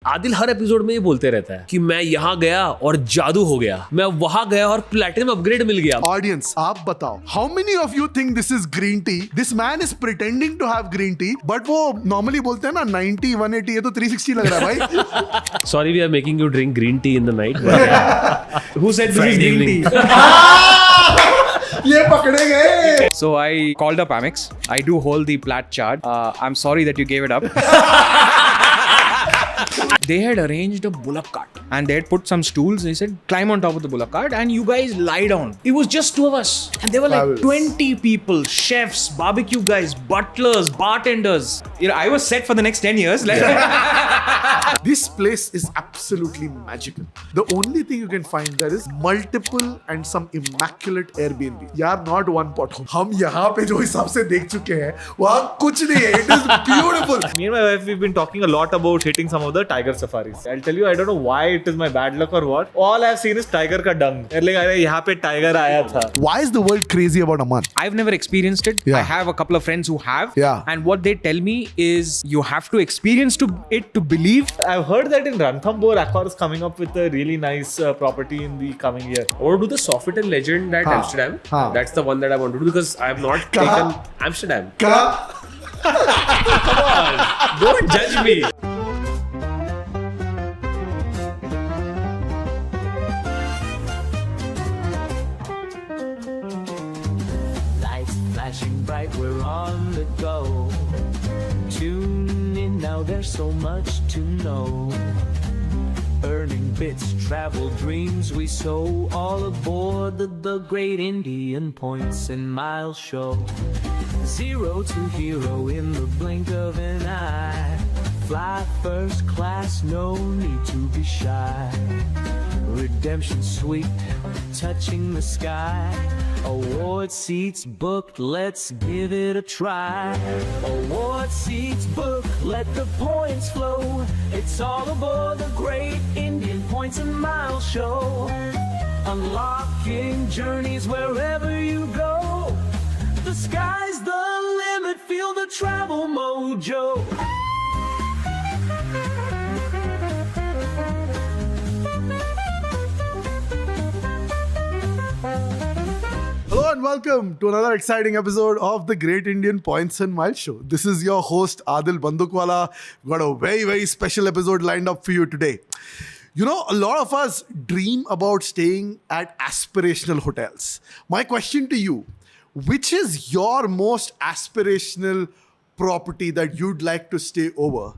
आदिल हर episode में ये बोलते रहता है कि मैं यहाँ गया और जादू हो गया, मैं वहां गया और प्लैटिनम अपग्रेड मिल गया। ऑडियंस आप बताओ, how many of you think this is green tea? This man is pretending to have green tea, but वो नॉर्मली बोलते हैं ना 90 180, ये तो 360 लग रहा है भाई। Sorry, we are making you drink green tea in the night. Who said this is Friday green evening. tea? ये पकड़े गए। So I called up Amex. I do hold the plat charge. I'm sorry that you gave it up. They had arranged a bullock cart and they had put some stools. They said, climb on top of the bullock cart and you guys lie down. It was just two of us. And there were like Fabulous. 20 people, chefs, barbecue guys, butlers, bartenders. You know, I was set for the next 10 years. This place is absolutely magical. The only thing you can find there is multiple and some immaculate Airbnb. यार not one pot. हम यहाँ पे जो हिसाब से देख चुके हैं वहाँ कुछ नहीं है. It is beautiful. Me and my wife, we've been talking a lot about hitting some of the tiger safaris. I'll tell you, I don't know why it is my bad luck or what. All I've seen is tiger का dung. Like अरे यहाँ पे tiger आया था. Why is the world crazy about Amman? I've never experienced it. Yeah. I have a couple of friends who have. Yeah. And what they tell me is you have to experience it to believe. I've heard that in Ranthambore, Accor is coming up with a really nice property in the coming year. I want to do the Sofitel Legend at Amsterdam. That's the one that I want to do because I have not taken Amsterdam. Come on, don't judge me. Lights flashing bright, we're on the go. Tune in now, there's so much to know. Earning bits, travel dreams we sow. All aboard the Great Indian Points and Miles show. Zero to hero in the blink of an eye. Fly first class, no need to be shy. Redemption sweet, touching the sky. Award seats booked, let's give it a try. Award seats booked, let the points flow. It's all aboard the Great Indian Points and Miles show. Unlocking journeys wherever you go. The sky's the limit, feel the travel mojo. Hello and welcome to another exciting episode of the Great Indian Points and Miles Show. This is your host Adil Bandukwala. We've got a very special episode lined up for you today. You know, a lot of us dream about staying at aspirational hotels. My question to you, which is your most aspirational property that you'd like to stay over?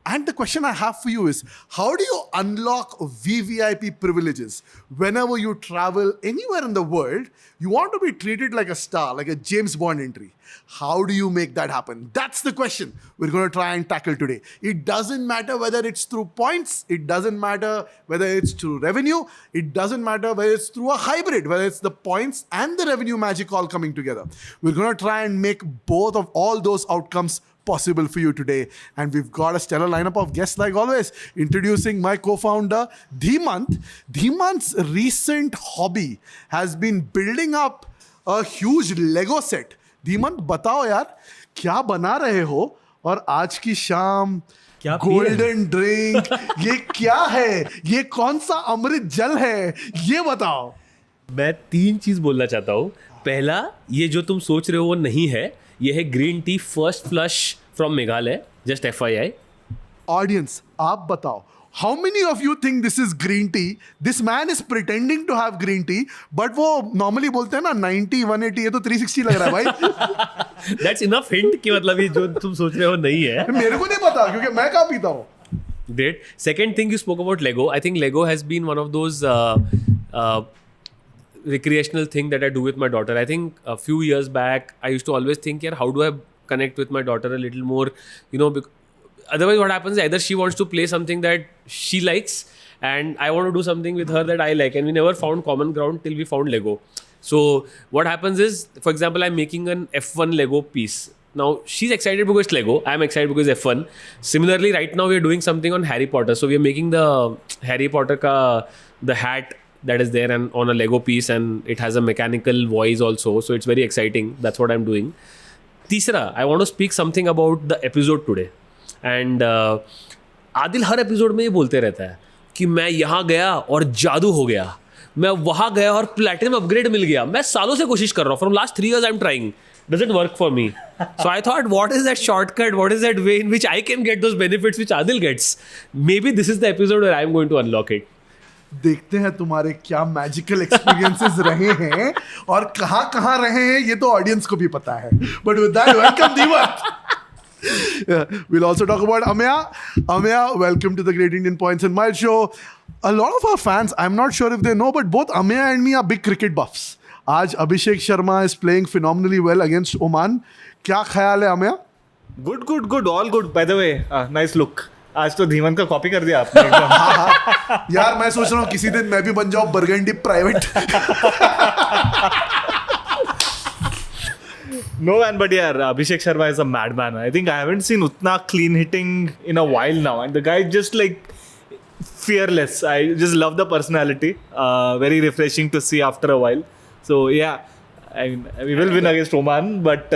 And the question I have for you is, how do you unlock VVIP privileges whenever you travel anywhere in the world? You want to be treated like a star, like a James Bond entry. How do you make that happen? That's the question we're going to try and tackle today. It doesn't matter whether it's through points. It doesn't matter whether it's through revenue. It doesn't matter whether it's through a hybrid, whether it's the points and the revenue magic all coming together. We're going to try and make both of all those outcomes possible for you today. And we've got a stellar lineup of guests like always. Introducing my co-founder, Dhimant. Dhimant's recent hobby has been building up a huge Lego set. Dhimant बताओ यार क्या बना रहे हो और आज की शाम गोल्डन ड्रिंक ये क्या है, ये कौन सा अमृत जल है, ये बताओ। मैं 3 चीज बोलना चाहता हूँ। पहला, ये जो तुम सोच रहे हो वो नहीं है, ये है green tea first flush from Meghalaya, just FYI। Audience आप बताओ, how many of you think this is green tea? This man is pretending to have green tea, but वो normally बोलते हैं ना 90 180, ये तो 360 लग रहा है भाई। That's enough hint कि मतलब ये जो तुम सोच रहे हो नहीं है। मेरे को नहीं पता क्योंकि मैं कहाँ पीता हूँ। Great. Second thing, you spoke about Lego. I think Lego has been one of those recreational thing that I do with my daughter. I think a few years back, I used to always think, yeah, how do I connect with my daughter a little more? You know, otherwise what happens is either she wants to play something that she likes and I want to do something with her that I like, and we never found common ground till we found Lego. So what happens is, for example, I'm making an F1 Lego piece. Now she's excited because it's Lego, I'm excited because it's F1. Similarly, right now we're doing something on Harry Potter. So we're making the Harry Potter the hat that is there and on a Lego piece, and it has a mechanical voice also. So it's very exciting. That's what I'm doing. Tisra, I want to speak something about the episode today. And Adil her episode में ये बोलते रहता है कि मैं यहाँ गया और जादू हो गया, मैं वहाँ गया और प्लैटिनम अपग्रेड मिल गया. मैं सालों से कोशिश कर रहा हूँ. From last 3 years I am trying. Doesn't work for me. So I thought, what is that shortcut? What is that way in which I can get those benefits which Adil gets? Maybe this is the episode where I'm going to unlock it. देखते हैं तुम्हारे क्या magical experiences रहे हैं और कहाँ रहे हैं, ये तो ऑडियंस को भी पता है. But with that, welcome Deepak. We'll also talk about Amya. Amya, welcome to the Great Indian Points and Miles show. A lot of our fans, I'm not sure if they know, but both Amya and me are big cricket buffs. आज Abhishek Sharma is playing phenomenally well against Oman. क्या ख्याल है Amya? Good. All good. By the way, nice look. आज तो धीमन का copy कर दिया आपने एकदम. हाँ. यार मैं सोच रहा हूँ किसी दिन मैं भी बन जाऊँ burgundy private. No man, but yeah, Abhishek Sharma is a madman. I think I haven't seen Utna clean hitting in a while now, and the guy is just like fearless. I just love the personality. Very refreshing to see after a while. So yeah, I mean, we will win against Oman, but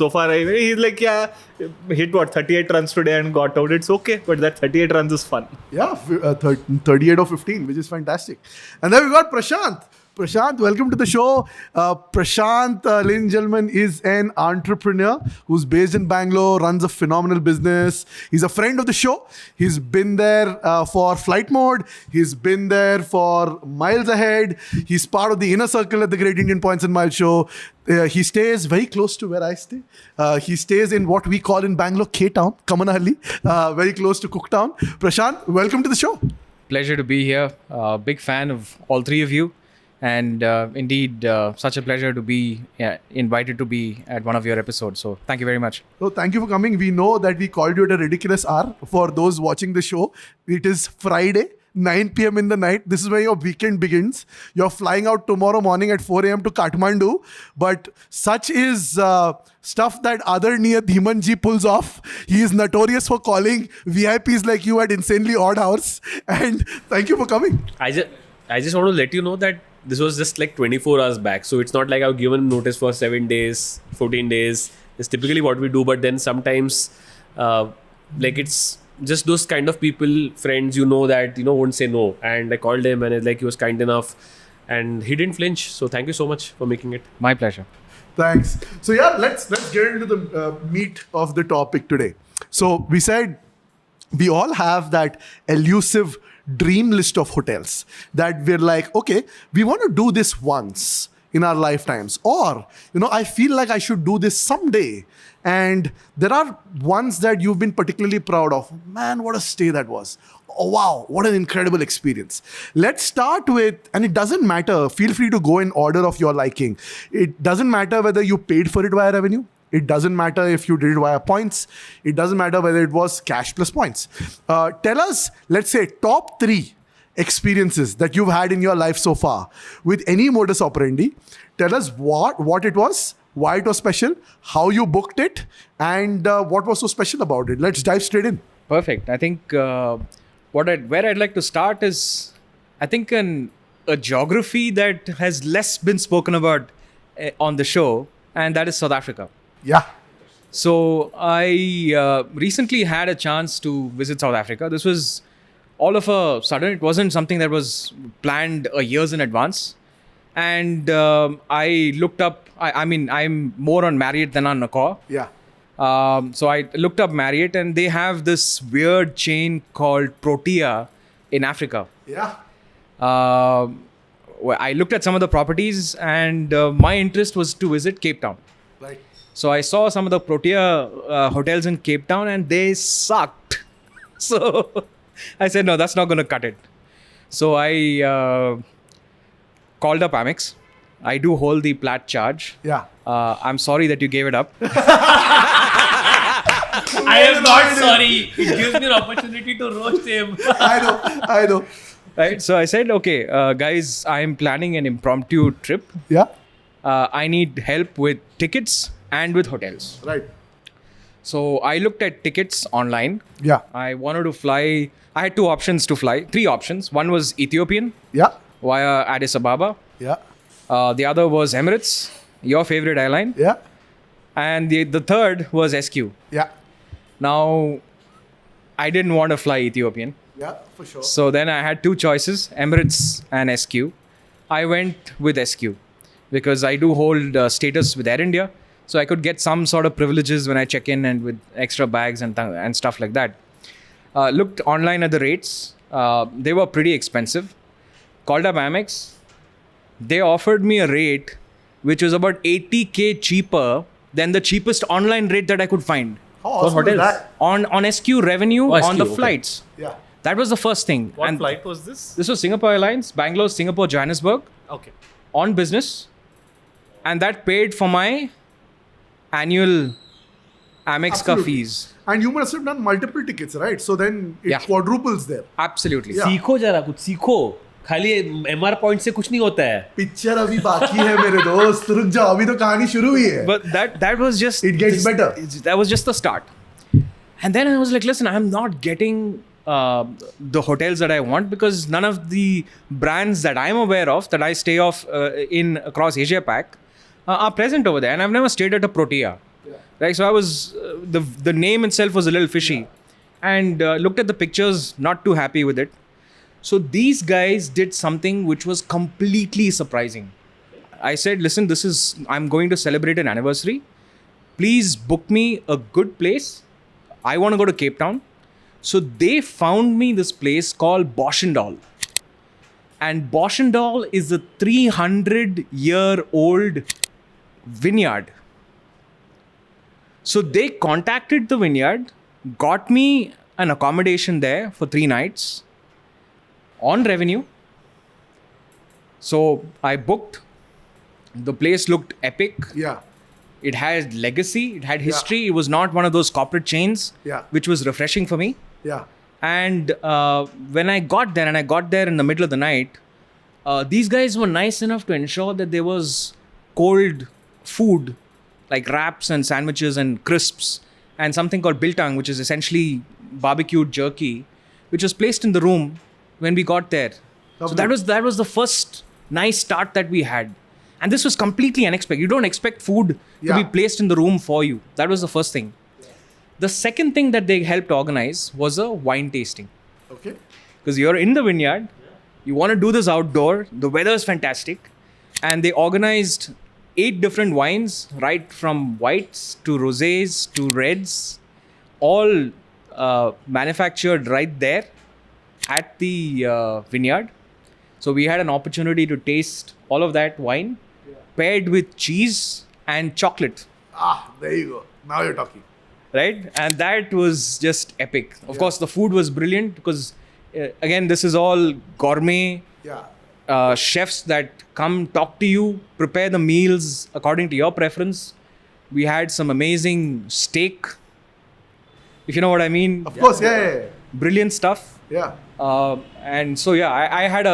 so far he's like hit 38 runs today and got out. It's okay, but that 38 runs is fun. Yeah, 38 of 15, which is fantastic. And then we got Prashant. Prashant, welcome to the show. Prashant, ladies and gentlemen, is an entrepreneur who's based in Bangalore, runs a phenomenal business. He's a friend of the show. He's been there for Flight Mode. He's been there for Miles Ahead. He's part of the inner circle at the Great Indian Points and Miles show. He stays very close to where I stay. He stays in what we call in Bangalore K-Town, Kamanahalli, very close to Cooktown. Prashant, welcome to the show. Pleasure to be here. Big fan of all three of you. And indeed, such a pleasure to be invited to be at one of your episodes. So thank you very much. So thank you for coming. We know that we called you at a ridiculous hour. For those watching the show, it is Friday, 9 p.m. in the night. This is where your weekend begins. You're flying out tomorrow morning at 4 a.m. to Kathmandu. But such is stuff that Adarniya Dhimanji pulls off. He is notorious for calling VIPs like you at insanely odd hours. And thank you for coming. I just want to let you know that this was just like 24 hours back. So it's not like I've given notice for 7 days, 14 days. It's typically what we do. But then sometimes, like it's just those kind of people, friends, that, won't say no. And I called him and he was kind enough. And he didn't flinch. So thank you so much for making it. My pleasure. Thanks. So yeah, let's get into the meat of the topic today. So we said we all have that elusive dream list of hotels that we're like, okay, we want to do this once in our lifetimes, or I feel like I should do this someday. And there are ones that you've been particularly proud of. Man, what a stay that was. Oh wow, what an incredible experience. Let's start with, and it doesn't matter, feel free to go in order of your liking. It doesn't matter whether you paid for it via revenue. It doesn't matter if you did it via points. It doesn't matter whether it was cash plus points. Tell us, let's say, top 3 experiences that you've had in your life so far with any modus operandi. Tell us what it was, why it was special, how you booked it, and what was so special about it. Let's dive straight in. Perfect. I think where I'd like to start is, I think, a geography that has less been spoken about on the show, and that is South Africa. Yeah. So I recently had a chance to visit South Africa. This was all of a sudden. It wasn't something that was planned years in advance. And I looked up, I mean, I'm more on Marriott than on Accor. Yeah. So I looked up Marriott, and they have this weird chain called Protea in Africa. Yeah. I looked at some of the properties, and my interest was to visit Cape Town. Right. So I saw some of the Protea hotels in Cape Town, and they sucked. So I said, no, that's not going to cut it. So I called up Amex. I do hold the plat charge. Yeah. I'm sorry that you gave it up. I am not sorry. It gives me an opportunity to roast him. I know. Right. So I said, okay, guys, I'm planning an impromptu trip. Yeah. I need help with tickets and with hotels. Right. So I looked at tickets online. Yeah. I wanted to fly. I had 2 options to fly. 3 options. One was Ethiopian Yeah. via Addis Ababa. Yeah. The other was Emirates, your favorite airline. Yeah. And the third was SQ. Yeah. Now, I didn't want to fly Ethiopian. Yeah, for sure. So then I had two choices, Emirates and SQ. I went with SQ because I do hold status with Air India. So I could get some sort of privileges when I check in and with extra bags and stuff like that. Looked online at the rates. They were pretty expensive. Called up Amex. They offered me a rate which was about 80K cheaper than the cheapest online rate that I could find. How awesome is that? On SQ revenue, Oh, SQ, on the okay. flights. Yeah. That was the first thing. What And flight was this? this was Singapore Airlines, Bangalore, Singapore, Johannesburg, Okay. on business. And that paid for my annual Amex ka Absolutely. fees. And you must have done multiple tickets, right? So then it Yeah. quadruples there. Absolutely. Yeah. सीखो जरा कुछ सीखो खाली MR point से कुछ नहीं होता है पिक्चर अभी बाकी है मेरे दोस्त रुक जाओ अभी तो कहानी शुरू हुई है But that was just... It gets better. That was just the start. And then I was like, listen, I'm not getting the hotels that I want because none of the brands that I'm aware of, that I stay off in across Asia Pac, are present over there. And I've never stayed at a Protea. Right? So I was... the name itself was a little fishy. And looked at the pictures, not too happy with it. So these guys did something which was completely surprising. I said, listen, I'm going to celebrate an anniversary. Please book me a good place. I want to go to Cape Town. So they found me this place called Boschendal. And Boschendal is a 300-year-old vineyard. So they contacted the vineyard, got me an accommodation there for 3 nights on revenue. So I booked. The place looked epic. Yeah. It had legacy. It had history. It was not one of those corporate chains, Yeah. which was refreshing for me. Yeah. And when I got there, and I got there in the middle of the night, these guys were nice enough to ensure that there was cold food, like wraps and sandwiches and crisps, and something called biltong, which is essentially barbecued jerky, which was placed in the room when we got there. Lovely. So that was the first nice start that we had. And this was completely unexpected. You don't expect food to Yeah. be placed in the room for you. That was the first thing. The second thing that they helped organize was a wine tasting. Okay. Because you're in the vineyard, you want to do this outdoor, the weather is fantastic. And they organized 8 different wines, right from whites to rosés to reds, all manufactured right there at the vineyard. So we had an opportunity to taste all of that wine paired with cheese and chocolate, There you go. Now you're talking. right? And that was just epic. Of course, the food was brilliant because, again, this is all gourmet Yeah. chefs that come talk to you, prepare the meals according to your preference. We had some amazing steak, if you know what I mean. Of course. Yeah. Brilliant stuff. Yeah. And so yeah, I had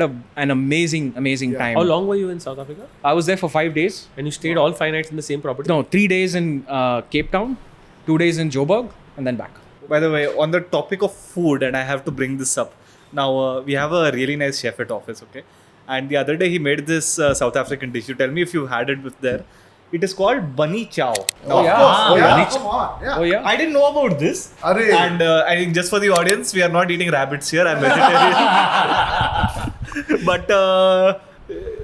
an amazing Yeah. time. How long were you in South Africa I was there for 5 days. and you stayed all 5 nights in the same property? No, 3 days in Cape Town, 2 days in Joburg, and then back. By the way, on the topic of food, and I have to bring this up. Now, we have a really nice chef at office, okay? And the other day he made this South African dish. You tell me if you had it with there. It is called bunny chow. Now, yeah. Of course. Oh, yeah. yeah. Come on. Yeah. Oh yeah. I didn't know about this. Arre. And I think just for the audience, we are not eating rabbits here. I'm vegetarian. But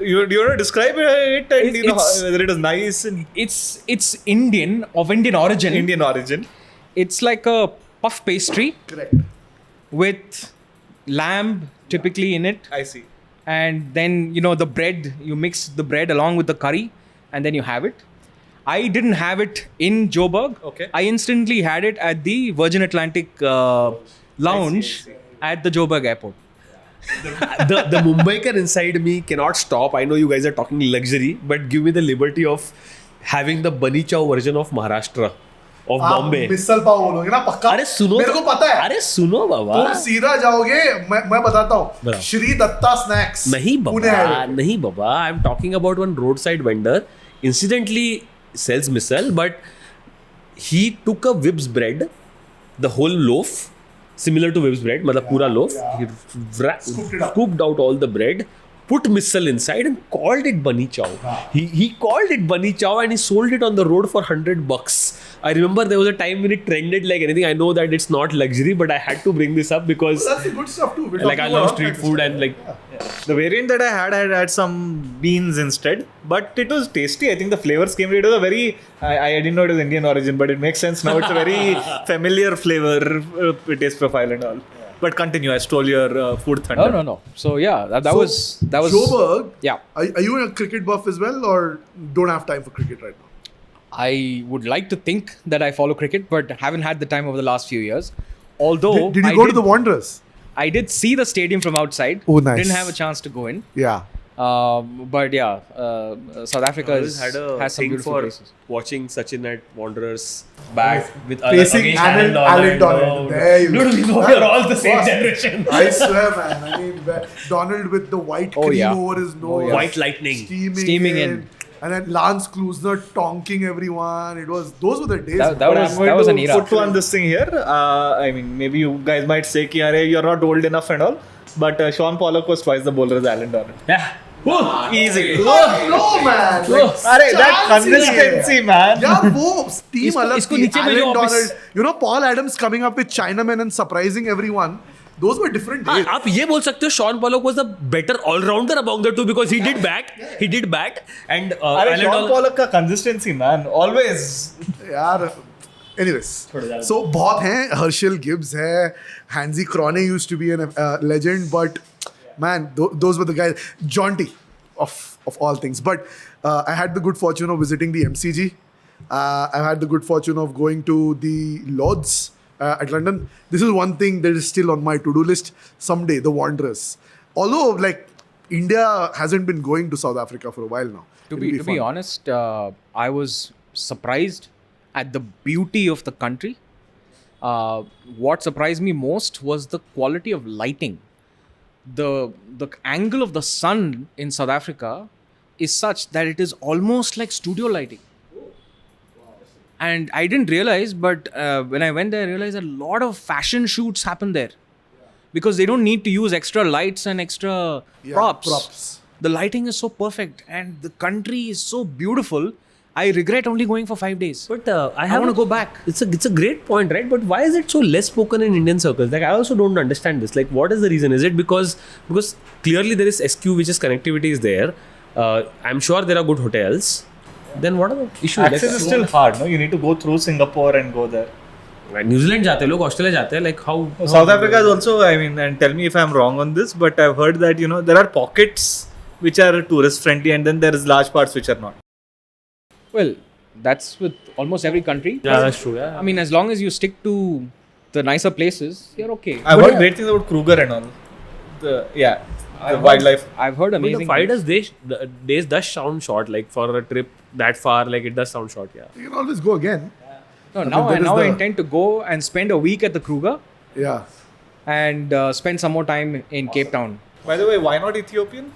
you want to describe it and whether it is nice and It's Indian, of Indian origin. Indian origin. It's like a puff pastry Correct. with lamb typically in it. I see. And then the bread, you mix the bread along with the curry and then you have it. I didn't have it in Joburg. Okay. I instantly had it at the Virgin Atlantic lounge I see. at the Joburg airport. the Mumbaiker inside me cannot stop. I know you guys are talking luxury, but give me the liberty of having the bunny chow version of Maharashtra, of आप Bombay. Misal pav बोलोगे ना पक्का अरे सुनो मेरे को पता है अरे सुनो बाबा तुम सीधा जाओगे मैं बताता हूँ बताओ। श्री दत्ता स्नैक्स नहीं पुणे बाबा highway। नहीं बाबा I am talking about one roadside vendor incidentally sells misal, but he took a Vibs bread, the whole loaf, similar to Vibs bread, मतलब पूरा loaf, he Scooped it up. scooped out all the bread, put missile inside and called it Bunny Chow. He called it Bunny Chow and he sold it on the road for $100. I remember there was a time when it trended like anything. I know that it's not luxury, but I had to bring this up because That's the good stuff too. We're like I talking love about street food and like The variant that I had some beans instead, but it was tasty. I think the flavors came. It was a very I didn't know it was Indian origin, but it makes sense now. It's a very familiar flavor, taste profile and all. But continue. I stole your food thunder. No. So yeah, that was Joburg. yeah. Are you a cricket buff as well, or don't have time for cricket right now? I would like to think that I follow cricket, but haven't had the time over the last few years. Although Did you I go to the Wanderers? I did see the stadium from outside. Oh, nice. Didn't have a chance to go in. Yeah. But yeah, South Africa always had a has some thing beautiful for places. watching Sachin at Wanderers back with Facing against Alan Donald. There you Dude, go. we are all the same generation. I swear, man. I mean, Donald with the white Oh, cream yeah. over his nose. yeah. White lightning. Steaming in. in. And then Lance Klusner tonking everyone. Those were the days. That But was I'm going that was to an era. put one this thing here. I mean, maybe you guys might say, ki, "Arey, you're not old enough and all." But Sean Pollock was twice the bowler as Alan Donald. Yeah. Easy. no, man. Like, Arey, that chance ही नहीं है. consistency, man. Yeah, वो team अलग इसको थी. नीचे Alan भेजो वापस. Donald. You know, Paul Adams coming up with Chinaman and surprising everyone. Those were different days. आप ये बोल सकते हो Sean Pollock was the better all-rounder among the two because he did bat and Arey, Alan Sean Donald- Pollock का consistency, man. Always. यार anyways so बहुत हैं Herschel Gibbs है Hansi Crone used to be a legend but man those were the guys Jonty of all things but I had the good fortune of visiting the MCG I had the good fortune of going to the Lords at London. This is one thing that is still on my to-do list someday, the Wanderers, although like India hasn't been going to South Africa for a while now. To It'll be fun. honest, I was surprised at the beauty of the country. What surprised me most was the quality of lighting. The angle of the sun in South Africa is such that it is almost like studio lighting. And I didn't realize, but when I went there, I realized a lot of fashion shoots happen there. Because they don't need to use extra lights and extra props. The lighting is so perfect and the country is so beautiful. I regret only going for 5 days. But I want to go back. It's a great point, right? But why is it so less spoken in Indian circles? Like I also don't understand this. Like what is the reason? Is it because clearly there is SQ, which is connectivity is there. I'm sure there are good hotels. Then what are the issues? Access is still hard, no? You need to go through Singapore and go there. New Zealand जाते हैं लोग, Australia जाते हैं. Like how? South Africa is also, I mean, and tell me if I'm wrong on this, but I've heard that, you know, there are pockets which are tourist friendly and then there is large parts which are not. Well, that's with almost every country. Yeah, that's true. Yeah. I mean, as long as you stick to the nicer places, you're okay. I've heard great things about Kruger and all. The wildlife. I've heard But amazing the 5 things. days does sound short. Like for a trip that far, like it does sound short. Yeah. You can always go again. No, mean, now that is I the- intend to go and spend a week at the Kruger Yeah. and spend some more time in Cape Town. By the way, why not Ethiopian?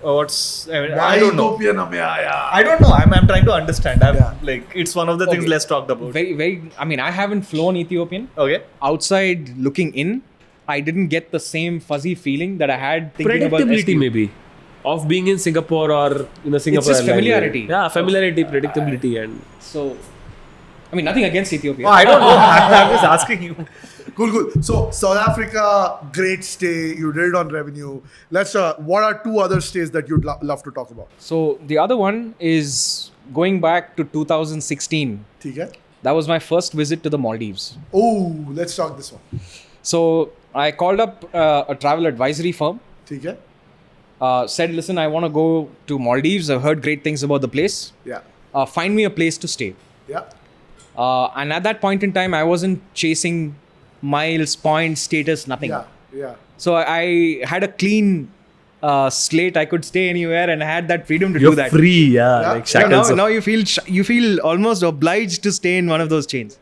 I don't know. Yeah. I don't know. I'm trying to understand. Yeah. Like, it's one of the things Okay. less talked about. I mean, I haven't flown Ethiopian. Okay. Outside looking in, I didn't get the same fuzzy feeling that I had thinking about Predictability SQ. maybe of being in Singapore or Singapore. just Airlines. familiarity. Yeah, familiarity, predictability, and So, I mean, nothing against Ethiopia. Oh, I don't know. I'm just asking you. Cool. So South Africa, great stay. You did it on revenue. Let's. What are two other stays that you'd love to talk about? So the other one is going back to 2016. ठीक है? That was my first visit to the Maldives. Oh, let's talk this one. So I called up a travel advisory firm. ठीक है? Said, listen, I want to go to Maldives. I've heard great things about the place. Yeah. Find me a place to stay. Yeah. And at that point in time, I wasn't chasing miles, points, status, nothing. Yeah. So I had a clean slate. I could stay anywhere and I had that freedom to you're do that. free. Yeah, Yeah. like Yeah, shackles. now you feel almost obliged to stay in one of those chains.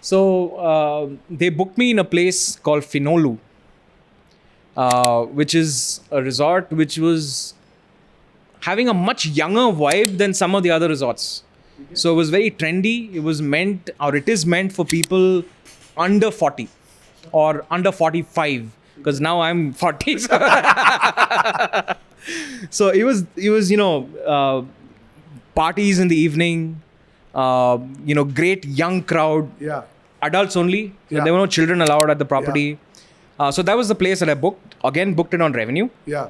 So they booked me in a place called Finolu, which is a resort which was having a much younger vibe than some of the other resorts. So it was very trendy. It is meant for people under 40 or under 45 because now I'm 40. So it was parties in the evening, great young crowd, Yeah. adults only. Yeah. There were no children allowed at the property. So that was the place that I booked. Again, booked it on revenue. Yeah.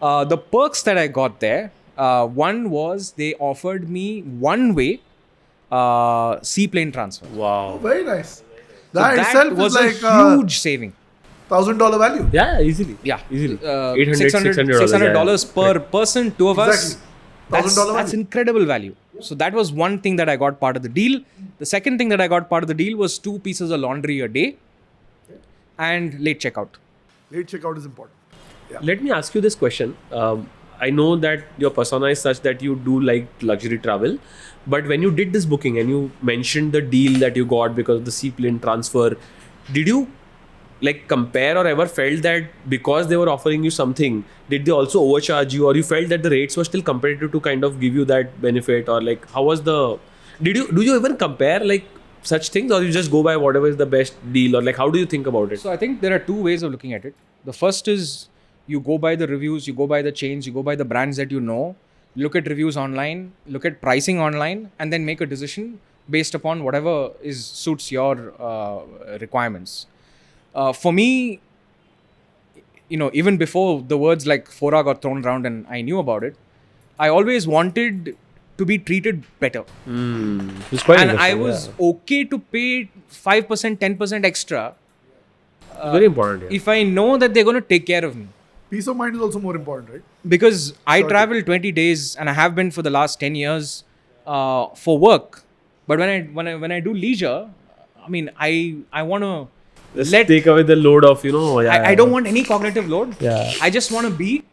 The perks that I got there, one was they offered me one-way seaplane transfer. Wow. Very nice. So That itself was is like a huge saving. $1,000 value. Yeah, easily. Yeah, Easily. $600 per person, two of us. Exactly. $1,000 That's value. incredible value. So that was one thing that I got part of the deal. The second thing that I got part of the deal was 2 pieces of laundry a day and late checkout. Late checkout is important. Let me ask you this question. I know that your persona is such that you do like luxury travel, but when you did this booking and you mentioned the deal that you got because of the seaplane transfer, did you like compare or ever felt that because they were offering you something, did they also overcharge you, or you felt that the rates were still competitive to kind of give you that benefit, or like how was the? Do you even compare like such things, or you just go by whatever is the best deal, or like how do you think about it? So I think there are 2 ways of looking at it. The first is you go by the reviews, you go by the chains, you go by the brands that you know, look at reviews online, look at pricing online, and then make a decision based upon whatever suits your requirements. For me, even before the words like Fora got thrown around and I knew about it, I always wanted to be treated better. It's quite And I interesting, was okay to pay 5%, 10% extra very important. Yeah. if I know that they're going to take care of me. Peace of mind is also more important, right? Because I Sure. travel 20 days and I have been for the last 10 years for work. But when I do leisure, I mean, I want to Just take away the load of I don't want any cognitive load. Yeah. I just want to be.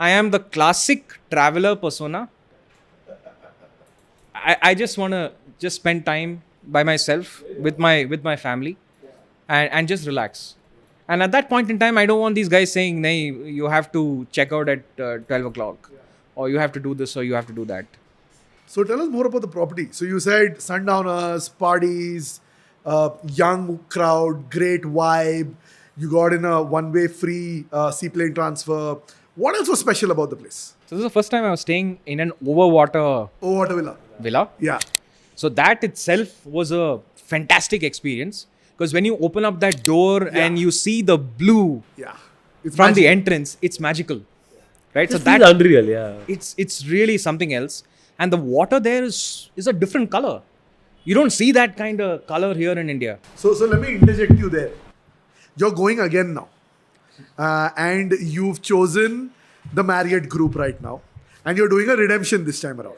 I am the classic traveler persona. I just want to just spend time by myself with my family, and just relax. And at that point in time, I don't want these guys saying, "Nay, you have to check out at 12 o'clock, or you have to do this, or you have to do that." So tell us more about the property. So you said sundowners, parties, young crowd, great vibe. You got in a one-way free seaplane transfer. What else was special about the place? So this is the first time I was staying in an overwater Oh, what a villa. villa. Yeah. So that itself was a fantastic experience, because when you open up that door and you see the blue Yeah. It's from the magic. entrance, it's magical, right? So So that's that unreal. Yeah. it's really something else, and the water there is a different color. You don't see that kind of color here in India. So let me interject you there. You're going again now. And you've chosen the Marriott group right now. And you're doing a redemption this time around.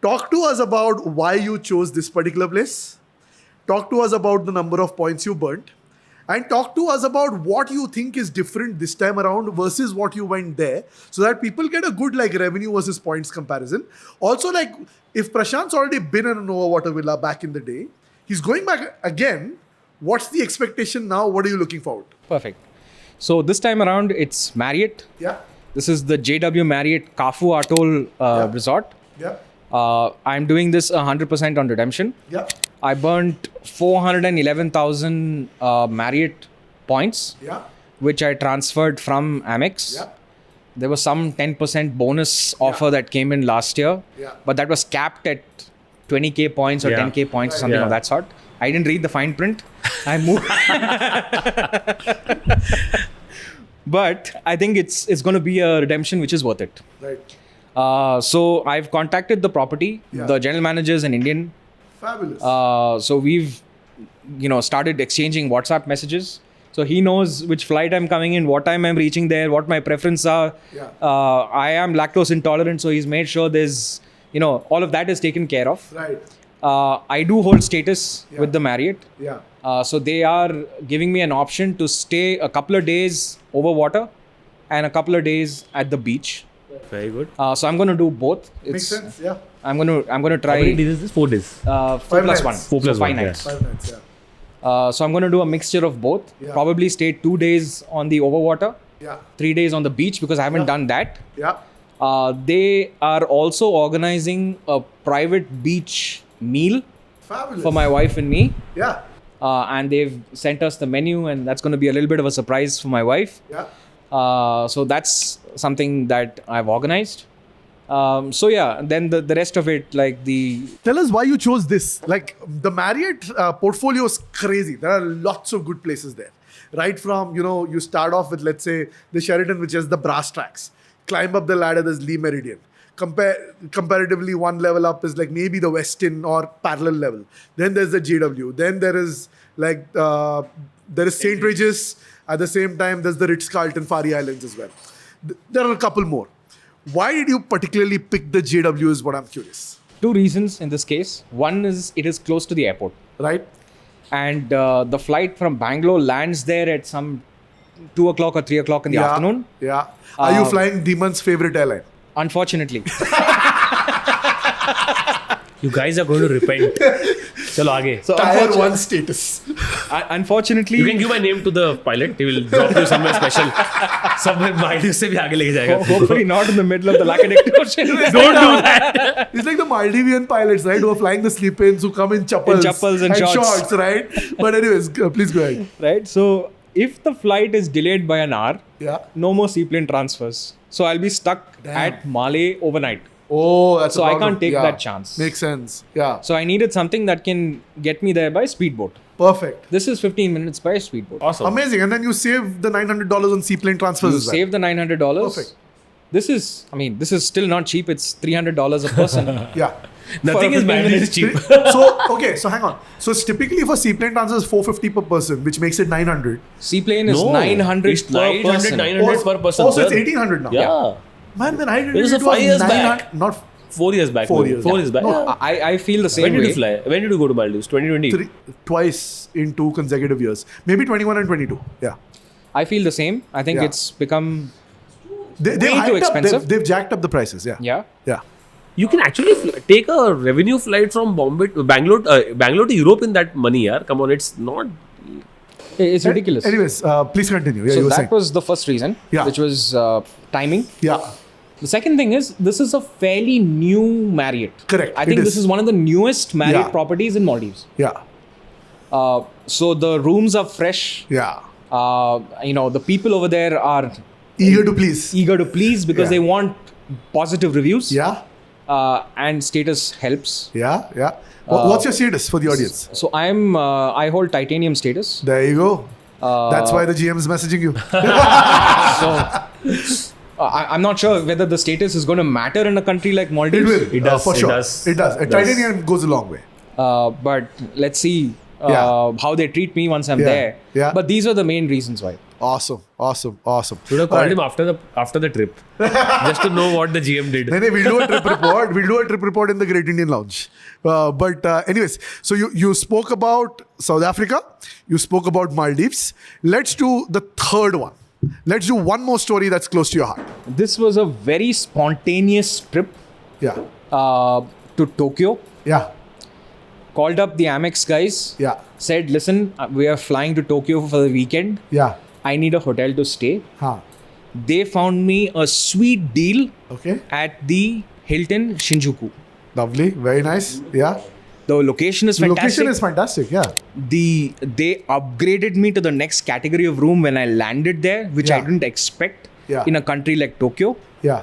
Talk to us about why you chose this particular place. Talk to us about the number of points you burnt. And talk to us about what you think is different this time around versus what you went there, so that people get a good like revenue versus points comparison. Also, like if Prashant's already been in an overwater villa back in the day, he's going back again. What's the expectation now? What are you looking forward to? Perfect. So this time around, it's Marriott. Yeah. This is the JW Marriott Kafu Atoll Resort. Yeah. I'm doing this 100% on redemption. Yeah. I burnt 411,000 Marriott points, Yeah. which I transferred from Amex. Yeah. There was some 10% bonus offer that came in last year, Yeah. but that was capped at 20k points or Yeah. 10k points or something Yeah. of that sort. I didn't read the fine print. I moved. But I think it's going to be a redemption which is worth it. Right. So I've contacted the property. Yeah. The general manager is an Indian. Fabulous. So we've started exchanging WhatsApp messages. So he knows which flight I'm coming in, what time I'm reaching there, what my preferences are. Yeah. I am lactose intolerant, so he's made sure there's all of that is taken care of. Right. I do hold status Yeah. with the Marriott. Yeah. So they are giving me an option to stay a couple of days over water and a couple of days at the beach. Very good. So I'm going to do both. Makes sense. Yeah. I'm going to try How many days is this? 4 days. 4 5 plus nights. 1. 4 plus so 5 1, nights. 5 nights. Yeah. So I'm going to do a mixture of both. Yeah. Probably stay 2 days on the overwater, Yeah. 3 days on the beach, because I haven't Yeah. done that. Yeah. They are also organizing a private beach meal Fabulous. for my wife and me. Yeah. And they've sent us the menu, and that's going to be a little bit of a surprise for my wife. Yeah. So that's something that I've organized. So yeah, then the rest of it, like the Tell us why you chose this. Like the Marriott portfolio is crazy. There are lots of good places there. Right from, you start off with, let's say, the Sheraton, which has the brass tracks. Climb up the ladder, there's Lee Meridian. Comparatively, one level up is like maybe the Westin or parallel level. Then there's the JW. Then there is St. Regis. At the same time, there's the Ritz-Carlton Fari Islands as well. There are a couple more. Why did you particularly pick the JW is what I'm curious. 2 reasons in this case. One is it is close to the airport. Right? And the flight from Bangalore lands there at some 2 o'clock or 3 o'clock in the afternoon. Yeah. Are you flying Demon's favorite airline? Unfortunately. You guys are going to repent. Chalo, aage. So Tier 1 status. unfortunately, You can give my name to the pilot. He will drop you somewhere special. Somewhere Maldives se bhi aage leke jayega. hopefully not in the middle of the Laccadic Ocean. Don't do that. It's like the Maldivian pilots, right? Who are flying the sleep-ins, who come in chappals. And shorts. right? But anyways, please go ahead. Right? So if the flight is delayed by an hour, Yeah. no more seaplane transfers. So I'll be stuck at Malé overnight. Oh, that's So a I problem. can't take that chance. Makes sense. Yeah. So I needed something that can get me there by speedboat. Perfect. This is 15 minutes by speedboat. Awesome. Amazing. And then you save the $900 on seaplane transfers You as well. save the $900. Perfect. This is still not cheap. It's $300 a person. Yeah. Nothing is 15 bad. minutes It's cheap. So hang on. So it's typically for seaplane transfers $450 per person, which makes it 900. Seaplane is No, 900 it's per 900, person. 900 per person. Oh, so it's sir. 1800 now. Yeah. Man, when I did It was a 5 years back. Not 4 years back. 4 maybe. years 4 back. years back. No, Yeah. I feel the same When did way. you fly? When did you go to Maldives? 2020? twice in 2 consecutive years. Maybe 21 and 22. Yeah. I feel the same. I think Yeah. it's become They've Way too hiked up, expensive. they've jacked up the prices. Yeah. yeah. Yeah. You can actually take a revenue flight from Bangalore to Europe in that money, yaar. Come on, it's not. It's ridiculous. Anyways, please continue. Yeah, So you were that saying. was the first reason, Yeah. which was timing. Yeah. The second thing is this is a fairly new Marriott. Correct, I it think is. this is one of the newest Marriott Yeah. properties in Maldives. Yeah. So the rooms are fresh. Yeah. The people over there are Eager to please. eager to please because Yeah. they want positive reviews. Yeah. And status helps. Yeah. Yeah. What's your status for the audience? So I hold titanium status. There you go. That's why the GM is messaging you. I'm not sure whether the status is going to matter in a country like It Maldives. will. It does, For it sure. does. It does. It does. Titanium goes a long way. But let's see Yeah. how they treat me once I'm Yeah. there. Yeah. But these are the main reasons why. Awesome. Should have called him after the trip, just to know what the GM did. No, we'll do a trip report. We'll do a trip report in the Great Indian Lounge. But anyways, so you spoke about South Africa. You spoke about Maldives. Let's do the third one. Let's do one more story that's close to your heart. This was a very spontaneous trip Yeah. to Tokyo. Yeah. Called up the Amex guys. Yeah. Said, listen, we are flying to Tokyo for the weekend. Yeah. I need a hotel to stay. Huh. They found me a sweet deal Okay. at the Hilton Shinjuku. Lovely. Very nice. Yeah. The location is The fantastic. location is fantastic. Yeah. They upgraded me to the next category of room when I landed there, which I Yeah. didn't expect Yeah. in a country like Tokyo. Yeah.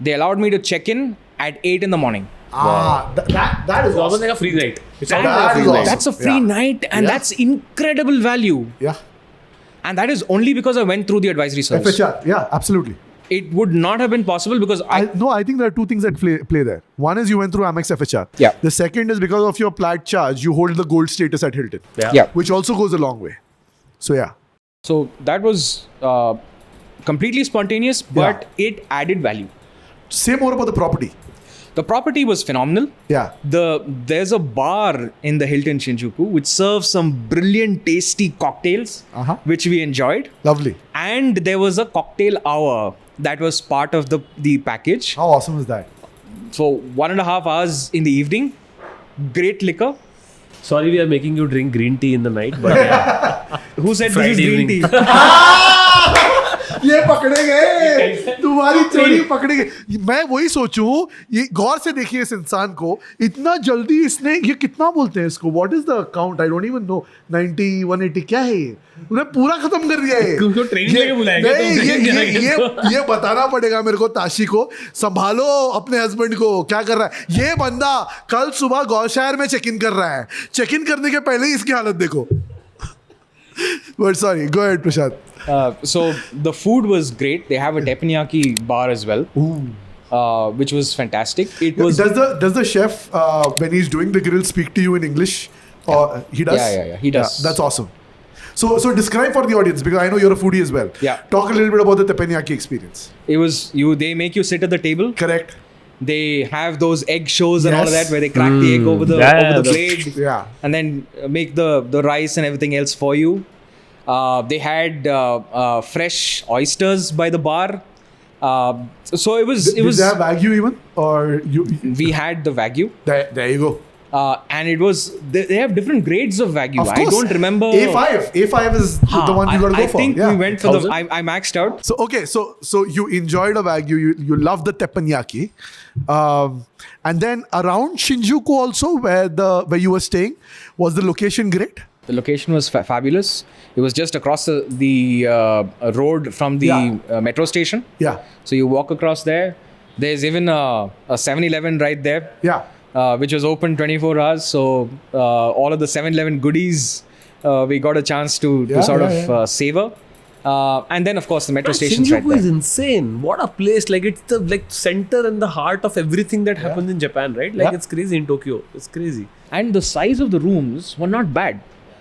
They allowed me to check in at 8 in the morning. That is It's almost awesome. like a free night. It's That almost like a free is night. awesome. That's a free Yeah. night, and Yeah. that's incredible value. Yeah. And that is only because I went through the advisory service. FHR. Yeah. Absolutely. It would not have been possible because I think there are two things that play there. One is you went through Amex FHR. Yeah. The second is because of your plaid charge, you hold the gold status at Hilton, yeah. which also goes a long way. So yeah. So that was completely spontaneous, but it added value. Say more about the property. The property was phenomenal. Yeah. There's a bar in the Hilton Shinjuku which serves some brilliant, tasty cocktails, which we enjoyed. Lovely. And there was a cocktail hour that was part of the package. How awesome is that? So 1.5 hours in the evening, great liquor. Sorry, we are making you drink green tea in the night, but yeah. Who said Friday this is green evening. tea? ये पकड़े गए, तुम्हारी चोरी पकड़े गए। मैं वही सोचूं, ये गौर से देखिए इस इंसान को, इतना जल्दी इसने, ये कितना बोलते हैं इसको, what is the count, I don't even know, 90 180 क्या है ये, उन्हें पूरा खत्म कर दिया है। तुमको ट्रेनिंग लेके बुलाएंगे तो ये बताना पड़ेगा मेरे को, ताशी को संभालो अपने हस्बैंड को, क्या कर रहा है ये बंदा। कल सुबह गौशायर में चेक इन कर रहा है, चेक इन करने के पहले ही इसकी हालत देखो। But sorry, go ahead, Prashant. So the food was great. They have a teppanyaki bar as well, which was fantastic. It was Does the chef when he's doing the grill speak to you in English? Or he does? Yeah, he does. That's awesome. So describe for the audience, because I know you're a foodie as well. Yeah. Talk a little bit about the teppanyaki experience. It was they make you sit at the table. Correct. They have those egg shows and all of Yes. that, where they crack the egg over the blade, Yeah. and then make the rice and everything else for you. They had fresh oysters by the bar. So it was Did they have Wagyu even? Or you? we had the Wagyu. There you go. And it was they have different grades of Wagyu. Of I course. don't remember. A5 is the one you got to go I for. think Yeah. we went for the. I maxed out. So okay, so you enjoyed a Wagyu, you love the teppanyaki, and then around Shinjuku also, where you were staying, was the location great? The location was fabulous. It was just across the road from the Yeah. metro station. Yeah, So you walk across there. There's even a 7-Eleven right there, yeah. which was open 24 hours. So all of the 7-Eleven goodies we got a chance to sort of savor. And then of course the metro station's right Shinjuku there. is insane. What a place! Like it's the center and the heart of everything that happens in Japan, right? Like Yeah. it's crazy in Tokyo. It's crazy. And the size of the rooms were not bad.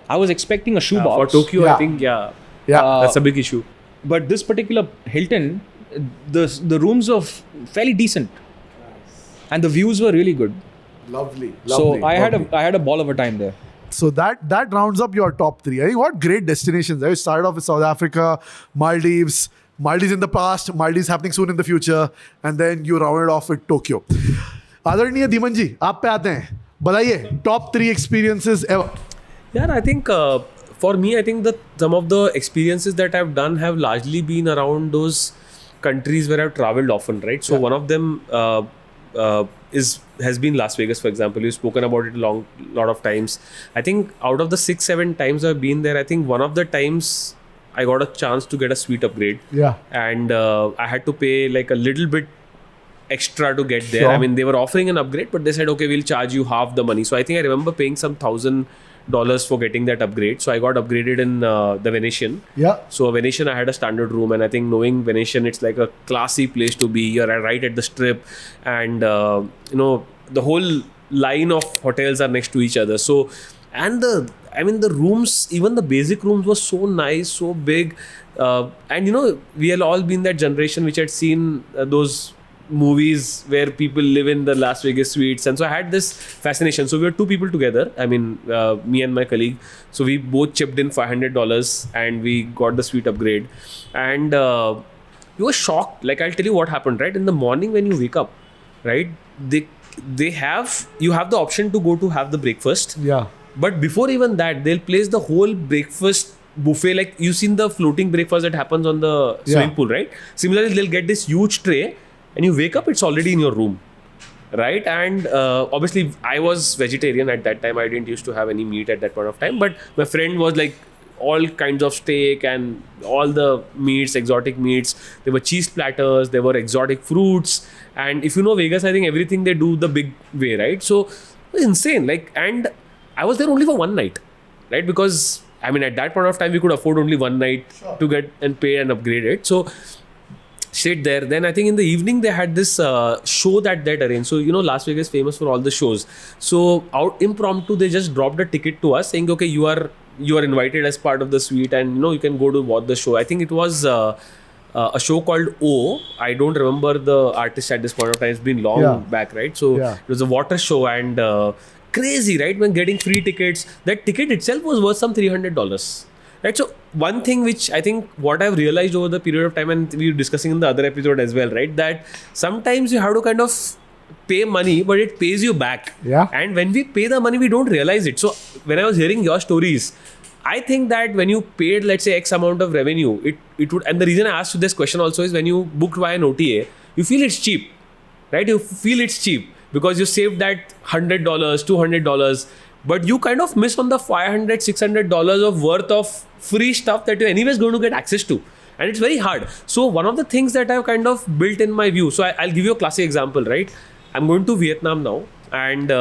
I was expecting a shoebox. For Tokyo, Yeah. I think Yeah. that's a big issue. But this particular Hilton, the rooms were fairly decent, and the views were really good. Lovely. So I had a ball of a time there. So that rounds up your top 3. I think what great destinations. I started off with South Africa, Maldives in the past, Maldives happening soon in the future, and then you rounded off with Tokyo. आदरणीय धीमन जी, आप पे आते हैं, बताइए top 3 experiences ever. Yeah, I think for me, I think that some of the experiences that I've done have largely been around those countries where I've traveled often, right? So one of them has been Las Vegas, for example. You've spoken about it a lot of times. I think out of the 6-7 times I've been there, I think one of the times I got a chance to get a suite upgrade. Yeah. And I had to pay like a little bit extra to get there. Sure. I mean, they were offering an upgrade, but they said, okay, we'll charge you half the money. So I think I remember paying some $1,000 for getting that upgrade. So I got upgraded in the Venetian. Yeah. So Venetian, I had a standard room, and I think knowing Venetian, it's like a classy place to be. You're right at the strip, and the whole line of hotels are next to each other. So, and the rooms, even the basic rooms were so nice, so big, and we had all been that generation which had seen those movies where people live in the Las Vegas suites, and so I had this fascination. So we were 2 people together. I mean, me and my colleague. So we both chipped in $500 and we got the suite upgrade. And we were shocked. Like, I'll tell you what happened. Right in the morning when you wake up, right? You have the option to go to have the breakfast. Yeah. But before even that, they'll place the whole breakfast buffet. Like, you've seen the floating breakfast that happens on the swimming pool, right? Similarly, they'll get this huge tray. And you wake up, it's already in your room, right? And obviously, I was vegetarian at that time. I didn't used to have any meat at that point of time. But my friend was like all kinds of steak and all the meats, exotic meats. There were cheese platters, there were exotic fruits. And if you know Vegas, I think everything they do the big way, right? So it was insane. Like, and I was there only for one night, right? Because I mean, at that point of time, we could afford only one night to get and pay and upgrade it. So stayed there. Then I think in the evening they had this show that they'd arranged. So Las Vegas is famous for all the shows. So out impromptu they just dropped a ticket to us saying, okay, you are invited as part of the suite, and you can go to watch the show. I think it was a show called O. I don't remember the artist at this point of time. It's been long back, right? So it was a water show, and crazy, right? When getting free tickets, that ticket itself was worth some $300. Right, so one thing which I think what I've realized over the period of time, and we were discussing in the other episode as well, right, that sometimes you have to kind of pay money, but it pays you back. Yeah. And when we pay the money, we don't realize it. So when I was hearing your stories, I think that when you paid, let's say, X amount of revenue, it would. And the reason I asked you this question also is when you booked via an OTA, you feel it's cheap, right? You feel it's cheap because you saved that $100, $200, but you kind of miss on the $500, $600 of worth of free stuff that you're anyways going to get access to. And it's very hard. So one of the things that I've kind of built in my view, so I'll give you a classic example, right? I'm going to Vietnam now, and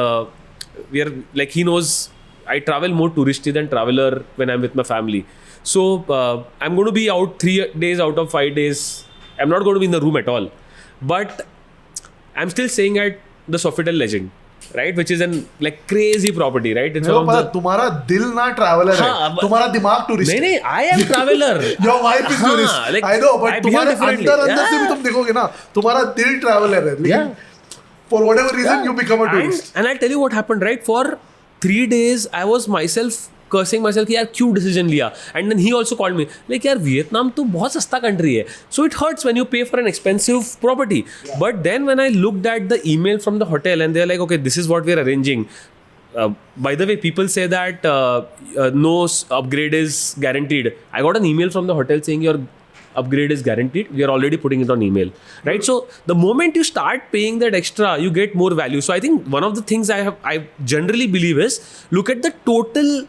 we are like, he knows I travel more touristy than traveler when I'm with my family. So I'm going to be out 3 days out of 5 days. I'm not going to be in the room at all. But I'm still staying at the Sofitel Legend, right? Which is an like crazy property, right? It's one of the... तुम्हारा दिल ना traveller है, हाँ, तुम्हारा दिमाग tourist. नहीं, I am traveler. Your wife is tourist. like, I know, but I behave तुम्हारे differently. अंदर से भी तुम देखोगे ना, तुम्हारा दिल ट्रैवलर है. लेकिन for whatever reason you become a tourist. And I'll tell you what happened, right? For 3 days, I was myself cursing myself कि यार क्यों decision लिया. And then he also called me like यार वियतनाम तो बहुत सस्ता country है. So it hurts when you pay for an expensive property. But then when I looked at the email from the hotel and they're like, okay, this is what we're arranging. By the way, people say that no upgrade is guaranteed. I got an email from the hotel saying your upgrade is guaranteed. We are already putting it on email, right? So the moment you start paying that extra, you get more value. So I think one of the things I generally believe is look at the total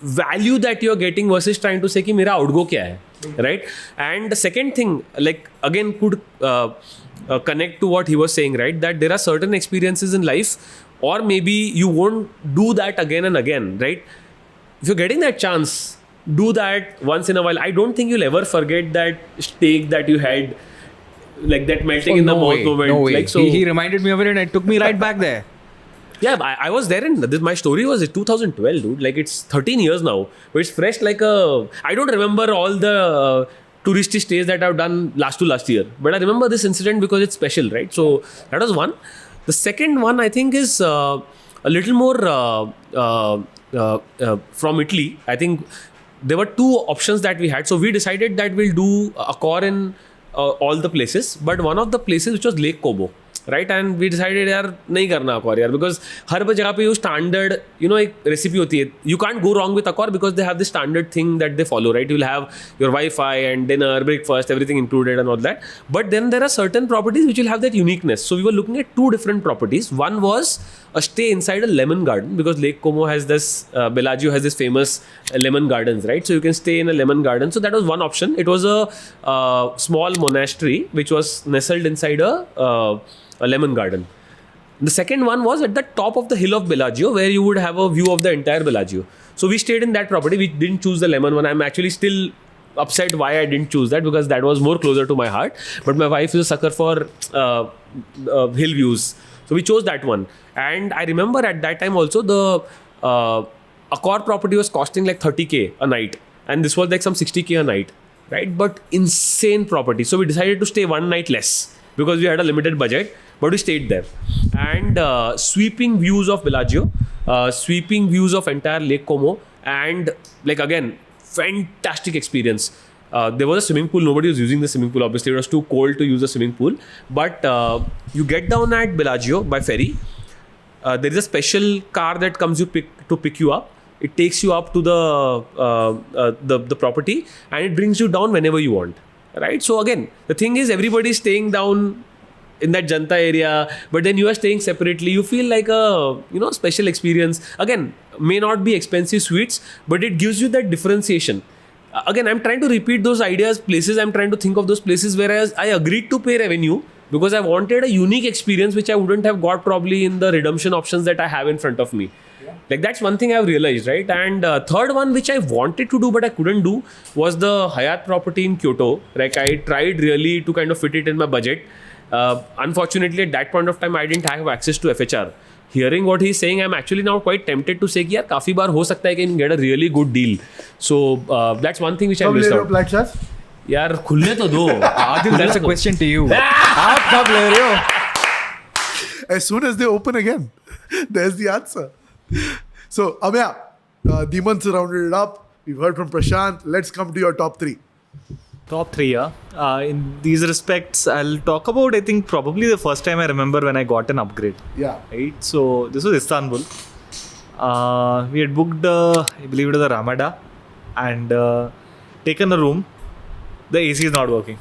value that you're getting versus trying to say कि मेरा outgo क्या है, right? And the second thing, like again could connect to what he was saying, right? That there are certain experiences in life, or maybe you won't do that again and again, right? If you're getting that chance, do that once in a while. I don't think you'll ever forget that steak that you had, like that melting in the mouth moment. No way. Like, so, He reminded me of it and it took me right back there. yeah, I was there and my story was 2012, dude. Like it's 13 years now, but it's fresh like a... I don't remember all the touristy stays that I've done last year, but I remember this incident because it's special, right? So that was one. The second one I think is a little more from Italy. I think there were 2 options that we had. So we decided that we'll do Accor in all the places, but one of the places which was Lake Como, right? And we decided यार नहीं करना Accor यार, because हर जगह पे standard, एक recipe होती है. You can't go wrong with Accor because they have this standard thing that they follow, right? You'll have your Wi-Fi and dinner, breakfast, everything included and all that. But then there are certain properties which will have that uniqueness. So we were looking at 2 different properties. One was a stay inside a lemon garden, because Lake Como has this, Bellagio has this famous lemon gardens, right? So you can stay in a lemon garden. So that was one option. It was a small monastery which was nestled inside a lemon garden. The second one was at the top of the hill of Bellagio, where you would have a view of the entire Bellagio. So we stayed in that property. We didn't choose the lemon one. I'm actually still upset why I didn't choose that, because that was more closer to my heart. But my wife is a sucker for hill views. So we chose that one. And I remember at that time also the Accor property was costing like 30K a night. And this was like some 60K a night, right? But insane property. So we decided to stay one night less because we had a limited budget, but we stayed there. And sweeping views of Bellagio, sweeping views of entire Lake Como, and like again, fantastic experience. There was a swimming pool. Nobody was using the swimming pool. Obviously, it was too cold to use the swimming pool. But you get down at Bellagio by ferry. There is a special car that comes to pick you up. It takes you up to the property and it brings you down whenever you want. Right? So again, the thing is, everybody is staying down in that Janta area, but then you are staying separately. You feel like a special experience. Again, may not be expensive suites, but it gives you that differentiation. Again, I'm trying to repeat those ideas, places. I'm trying to think of those places where I agreed to pay revenue because I wanted a unique experience which I wouldn't have got probably in the redemption options that I have in front of me. Yeah. Like that's one thing I've realized, right? And third one which I wanted to do but I couldn't do was the Hyatt property in Kyoto. Like I tried really to kind of fit it in my budget. Unfortunately, at that point of time, I didn't have access to FHR. Hearing what he's saying, I'm actually now quite tempted to say कि यार काफी बार हो सकता है कि you can get a really good deal. So that's one thing which I missed out. यार खुलने तो दो. Adil, that's a question to you. आप कब ले रहे हो? As soon as they open again, there's the answer. So Amya, Demons rounded it up. We've heard from Prashant. Let's come to your top 3. Top 3, yeah. In these respects, I'll talk about, I think, probably the first time I remember when I got an upgrade. Yeah. Right? So, this was Istanbul. We had booked, I believe it was the Ramada. and taken a room. The AC is not working.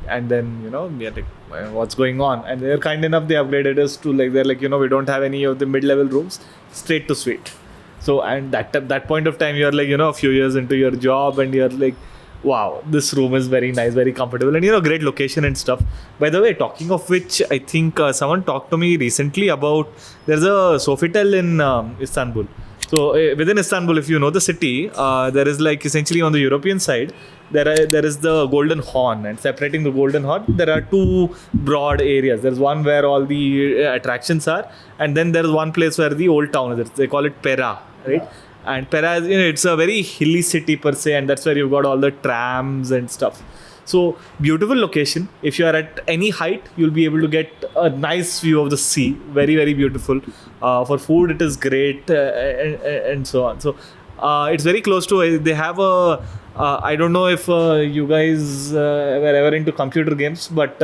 And then, we are like, what's going on? And they're kind enough, they upgraded us to like, they're like, we don't have any of the mid-level rooms, straight to suite. So, and that point of time, you're like, a few years into your job and you're like, wow, this room is very nice, very comfortable, and great location and stuff. By the way, talking of which, I think someone talked to me recently about, there's a Sofitel in Istanbul. So within Istanbul, if you know the city, there is like essentially on the European side, there is the Golden Horn, and separating the Golden Horn, there are two broad areas. There's one where all the attractions are, and then there's one place where the old town is. They call it Pera, right? And Pera is, it's a very hilly city per se, and that's where you've got all the trams and stuff. So beautiful location. If you are at any height, you'll be able to get a nice view of the sea. Very, very beautiful. For food, it is great, and so on. So it's very close to. They have a. I don't know if you guys were ever into computer games, but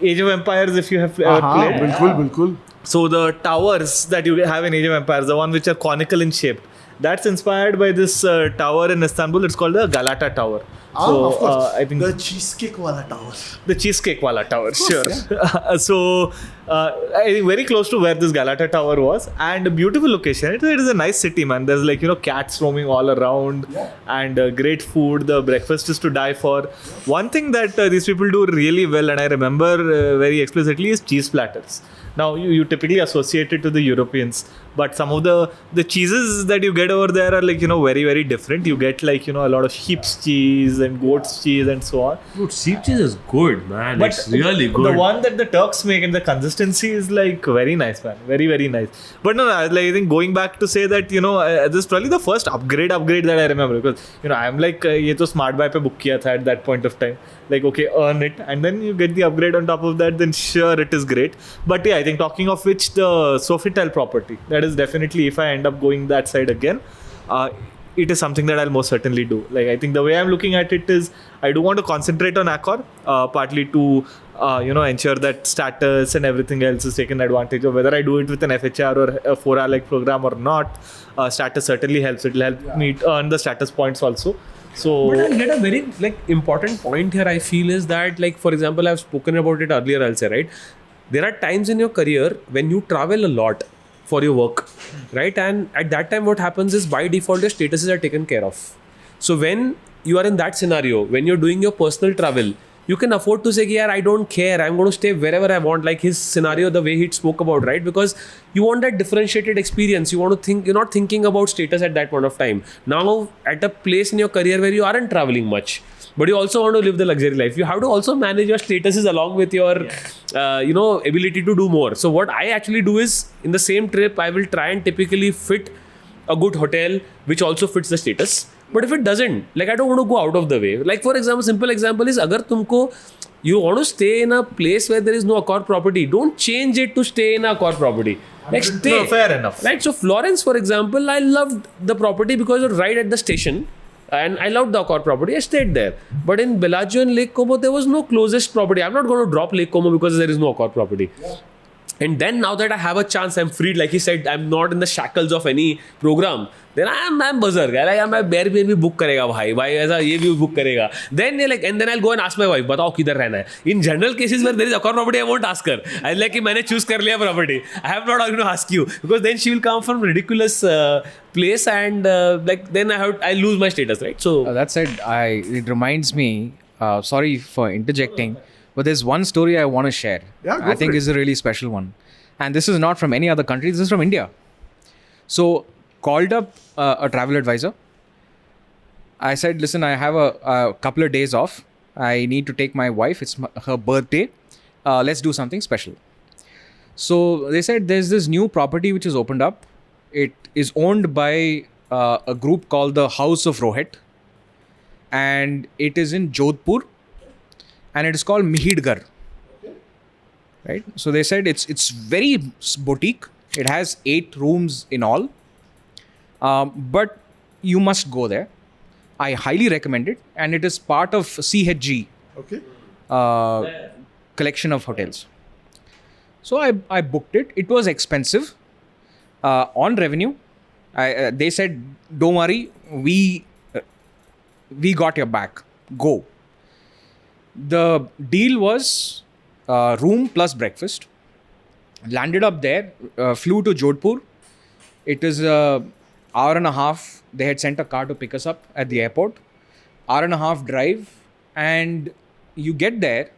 Age of Empires, if you have ever played. बिल्कुल. So the towers that you have in Age of Empires, the one which are conical in shape, that's inspired by this tower in Istanbul. It's called the Galata Tower. So of course. I think The cheesecake wala tower. the cheesecake wala tower, sure. So I think very close to where this Galata Tower was, and a beautiful location. It is a nice city, man. There's like cats roaming all around, and great food. The breakfast is to die for. One thing that these people do really well, and I remember very explicitly, is cheese platters. Now you typically associate it to the Europeans, but some of the cheeses that you get over there are like very, very different. You get like a lot of sheep's cheese and goat's cheese and so on. Dude, sheep cheese is good, man. But it's really good. The one that the Turks make and the consistency is like very nice, man. Very, very nice. But no, like, I think going back to say that, this is probably the first upgrade that I remember, because, I'm like, ye to Smart Buy pe book kiya tha at that point of time. Like, okay, earn it. And then you get the upgrade on top of that, then sure, it is great. But yeah, I think talking of which, the Sofitel property, that is definitely, if I end up going that side again, it is something that I'll most certainly do. Like, I think the way I'm looking at it is, I do want to concentrate on Accor, partly to, ensure that status and everything else is taken advantage of. Whether I do it with an FHR or a 4-hour like program or not, status certainly helps. It'll help me earn the status points also. So, but I get a very important point here. I feel is that, like, for example, I've spoken about it earlier. I'll say, right, there are times in your career when you travel a lot for your work, right? And at that time, what happens is by default your statuses are taken care of. So when you are in that scenario, when you're doing your personal travel, you can afford to say, yeah, I don't care, I'm going to stay wherever I want, like his scenario, the way he spoke about, right? Because you want that differentiated experience. You want to think, you're not thinking about status at that point of time. Now, at a place in your career where you aren't traveling much, but you also want to live the luxury life, you have to also manage your statuses along with your, ability to do more. So what I actually do is, in the same trip, I will try and typically fit a good hotel, which also fits the status. But if it doesn't, like, I don't want to go out of the way. Like, for example, simple example is, agar you want to stay in a place where there is no Accor property, don't change it to stay in a Accor property. Like, stay. No, fair enough. Right, so Florence, for example, I loved the property because it was right at the station. And I loved the Accor property. I stayed there. But in Bellagio and Lake Como, there was no closest property. I'm not going to drop Lake Como because there is no Accor property. Yeah. And then now that I have a chance, I'm freed. Like he said, I'm not in the shackles of any program. Then I'm buzzer. Like, I'm Airbnb book karega bhai. Bhai, aisa ye bhi book karega. Then and then I'll go and ask my wife, batao kidhar rehna hai. In general cases where there is Accor property, I won't ask her. I'll like, maine choose kar liya property. I have not going to ask you, because then she will come from ridiculous place, and then I lose my status, right? So that said, it reminds me. Sorry for interjecting, but there's one story I want to share. Yeah, go I think for it. is a really special one, and this is not from any other country. This is from India. So called up a travel advisor. I said, listen, I have a couple of days off. I need to take my wife. It's her birthday. Let's do something special. So they said there's this new property which is opened up. It is owned by a group called the House of Rohit, and it is in Jodhpur, and it is called Mihidgar. Right? So they said it's very boutique. It has 8 rooms in all. But you must go there. I highly recommend it, and it is part of CHG collection of hotels. So I booked it. It was expensive on revenue. They said, don't worry, we we got your back. Go. The deal was room plus breakfast. Landed up there, flew to Jodhpur. It is an hour and a half. They had sent a car to pick us up at the airport. Hour and a half drive, and you get there.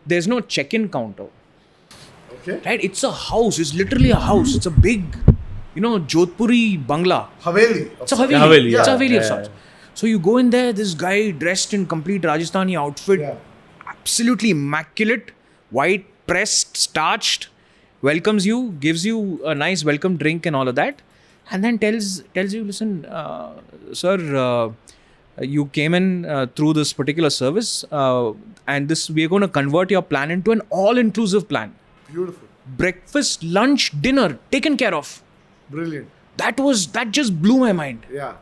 There's no check-in counter. Okay. Right? It's a house. It's literally a house. It's a big, Jodhpuri bangla. Haveli. It's a Haveli. Haveli, It's a yeah. Haveli of Yeah, sorts. So you go in there, this guy dressed in complete Rajasthani outfit, Yeah. absolutely immaculate, white, pressed, starched, welcomes you, gives you a nice welcome drink and all of that, and then tells you, listen, sir, you came in through this particular service, and we're going to convert your plan into an all-inclusive plan. Beautiful. Breakfast, lunch, dinner, taken care of. Brilliant. That just blew my mind. Yeah.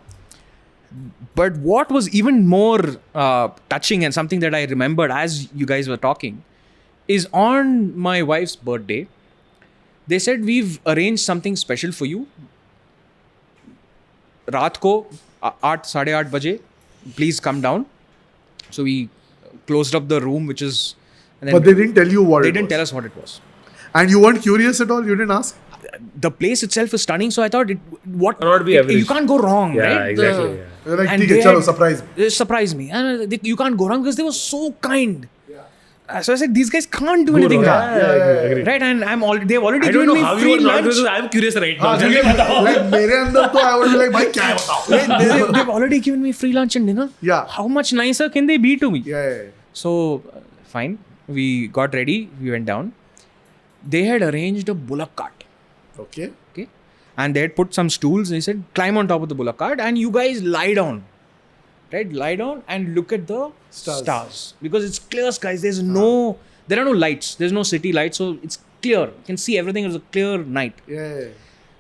But what was even more touching and something that I remembered as you guys were talking is on my wife's birthday, they said, we've arranged something special for you. Raat ko 8:30 baje, please come down. So we closed up the room, which is... And then But they didn't tell you what they it didn't was. tell us what it was. And you weren't curious at all? You didn't ask? The place itself is stunning, so I thought, Cannot be average. you can't go wrong, Yeah, right? exactly. Yeah. You're like, And "ठीक they है, chalo, had- surprise me." They surprised me. And you can't go wrong because they were so kind. So I said, these guys can't do anything wrong. Agree. Right? And they've already I don't given know me how you free were not lunch. because I'm curious right now. हाँ, जल्दी बताओ. like मेरे अंदर तो I would be like, भाई क्या है बताओ? They've already given me free lunch and dinner. Yeah. How much nicer can they be to me? Yeah. So, fine. We got ready. We went down. They had arranged a bullock cart. Okay. Okay. And they had put some stools. They said, climb on top of the bullock cart and you guys lie down. Right? Lie down and look at the stars. Because it's clear skies. There are no lights. There's no city lights. So it's clear. You can see everything. It was a clear night. Yeah.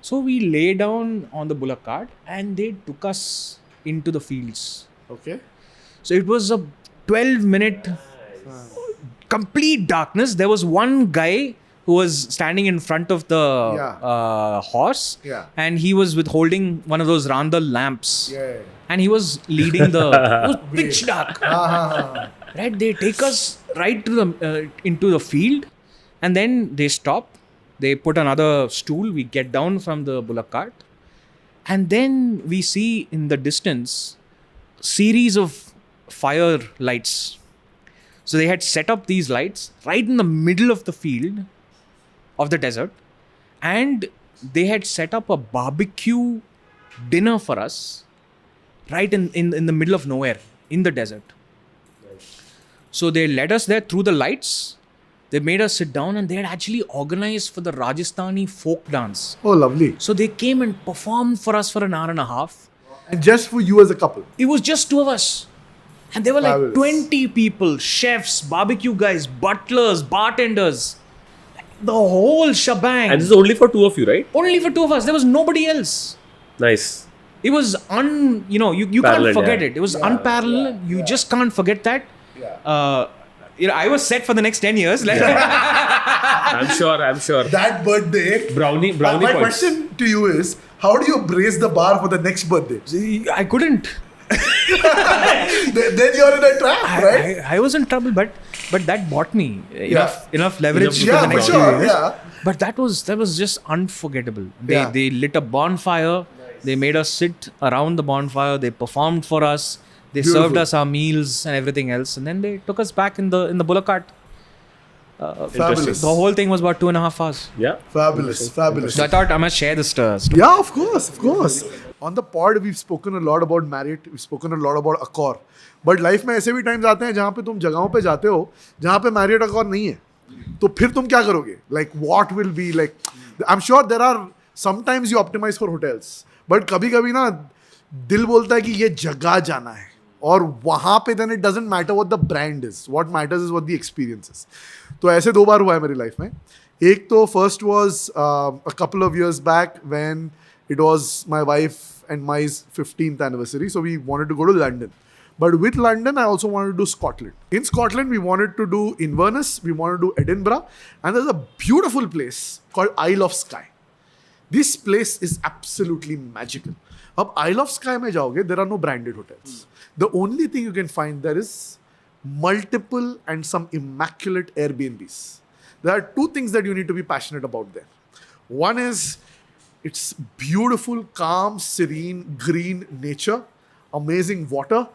So we lay down on the bullock cart and they took us into the fields. Okay. So it was a 12-minute complete darkness. There was one guy who was standing in front of the horse, and he was withholding one of those Randal lamps. Yeah. And he was leading the... It was pitch dark. Right? They take us right to the into the field, and then they stop. They put another stool. We get down from the bullock cart, and then we see in the distance series of fire lights. So they had set up these lights right in the middle of the field of the desert, and they had set up a barbecue dinner for us right in the middle of nowhere in the desert. So they led us there through the lights. They made us sit down, and they had actually organized for the Rajasthani folk dance. Oh, lovely. So they came and performed for us for an hour and a half. And just for you as a couple. It was just two of us. And there were like Fabulous. 20 people, chefs, barbecue guys, butlers, bartenders. The whole shebang. And this is only for two of you, right? Only for two of us. There was nobody else. Nice. It was you can't Paralleled, forget yeah. it. It was unparalleled. You just can't forget that. I was set for the next 10 years. I'm sure. That birthday. Brownie My points. question to you is, how do you brace the bar for the next birthday? I couldn't. Then you're in a trap, right? I was in trouble, but that bought me enough leverage for Yeah, the for next few sure. years. Yeah. But that was just unforgettable. Yeah. They lit a bonfire. They made us sit around the bonfire. They performed for us. They Beautiful. served us our meals and everything else, and then they took us back in the bullock cart. Fabulous. The whole thing was about 2.5 hours. Yeah. Fabulous. So I thought I must share this story. Yeah, of course. On the pod, we've spoken a lot about Marriott. We've spoken a lot about Accor. But life में ऐसे भी times आते हैं जहाँ पे तुम जगहों पे जाते हो जहाँ पे Marriott Accor नहीं है. तो फिर तुम क्या करोगे? Like what will be like? I'm sure there are sometimes you optimize for hotels. But कभी-कभी ना दिल बोलता है कि ये जगह जाना है. और वहाँ पे then it doesn't matter what the brand is. What matters is what the experience is. तो ऐसे 2 बार हुआ है मेरी लाइफ में. एक तो first was a couple of years back when it was my wife and my 15th anniversary. So we wanted to go to London. But with London, I also wanted to do Scotland. In Scotland, we wanted to do Inverness. We wanted to do Edinburgh. And there's a beautiful place called Isle of Skye. This place is absolutely magical. अब Isle of Skye में जाओगे, there are no branded hotels. The only thing you can find there is multiple and some immaculate Airbnbs. There are two things that you need to be passionate about there. One is it's beautiful, calm, serene, green nature, amazing water,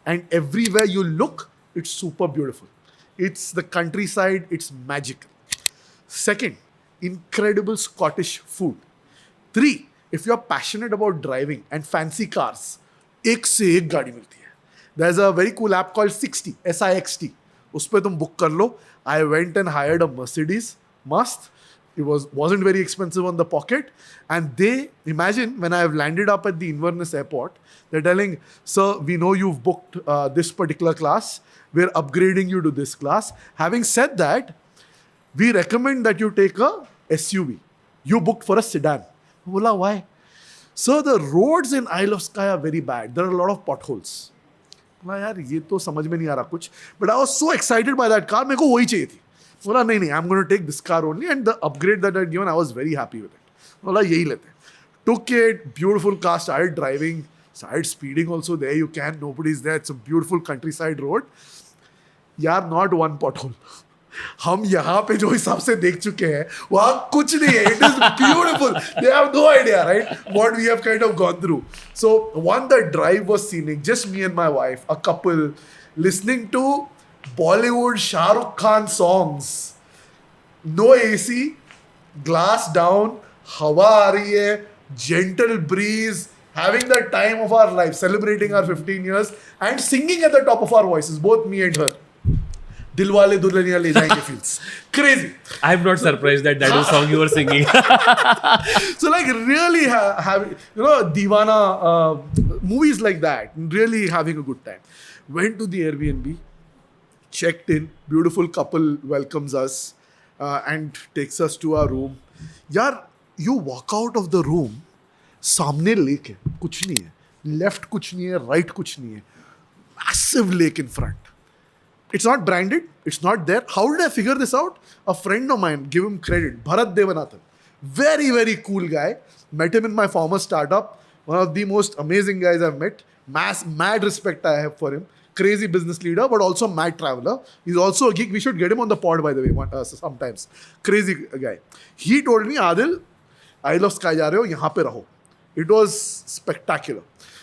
and everywhere you look, it's super beautiful. It's the countryside, it's magical. Second, incredible Scottish food. 3, if you're passionate about driving and fancy cars, एक से एक गाड़ी मिलती है. There's a very cool app called 60, SIXT. उस पे तुम book कर लो. I went and hired a Mercedes, must. It wasn't very expensive on the pocket. And they, imagine when I have landed up at the Inverness airport, they're telling, sir, we know you've booked this particular class. We're upgrading you to this class. Having said that, we recommend that you take a SUV. You booked for a sedan. Bola, why? Sir, the roads in Isle of Skye are very bad. There are a lot of potholes. बोला यार ये तो समझ में नहीं आ रहा कुछ. But I was so excited by that car. मेरे को वही चाहिए थी. बोला नहीं, I'm going to take this car only. And the upgrade that I had given, I was very happy with it. बोला यही लेते. Took it, beautiful car, started driving, started speeding also there. You can, nobody's there. It's a beautiful countryside road. यार not one pothole. हम यहाँ पे जो हिसाब से देख चुके हैं वहाँ कुछ नहीं है. It is beautiful. They have no idea, right, what we have kind of gone through. So one, the drive was scenic. Just me and my wife, a couple, listening to Bollywood Shah Rukh Khan songs. No AC, glass down, हवा आ रही है, gentle breeze, having the time of our life, celebrating our 15 years and singing at the top of our voices, both me and her. Dilwale Dulhaniya Le Jayenge feels crazy. I'm not surprised that is the song you were singing. So like really having, Deewana movies like that, really having a good time. Went to the Airbnb, checked in, beautiful couple welcomes us and takes us to our room. यार you walk out of the room, सामने lake है, कुछ नहीं है, left कुछ नहीं है, right कुछ नहीं है, massive lake in front. It's not branded. It's not there. How did I figure this out? A friend of mine, give him credit, Bharat Devanathan. Very, very cool guy. Met him in my former startup. One of the most amazing guys I've met. Mad respect I have for him. Crazy business leader, but also mad traveler. He's also a geek. We should get him on the pod, by the way, sometimes. Crazy guy. He told me, Adil, Isle of Skye ja rahe ho, yahan pe raho. It was spectacular.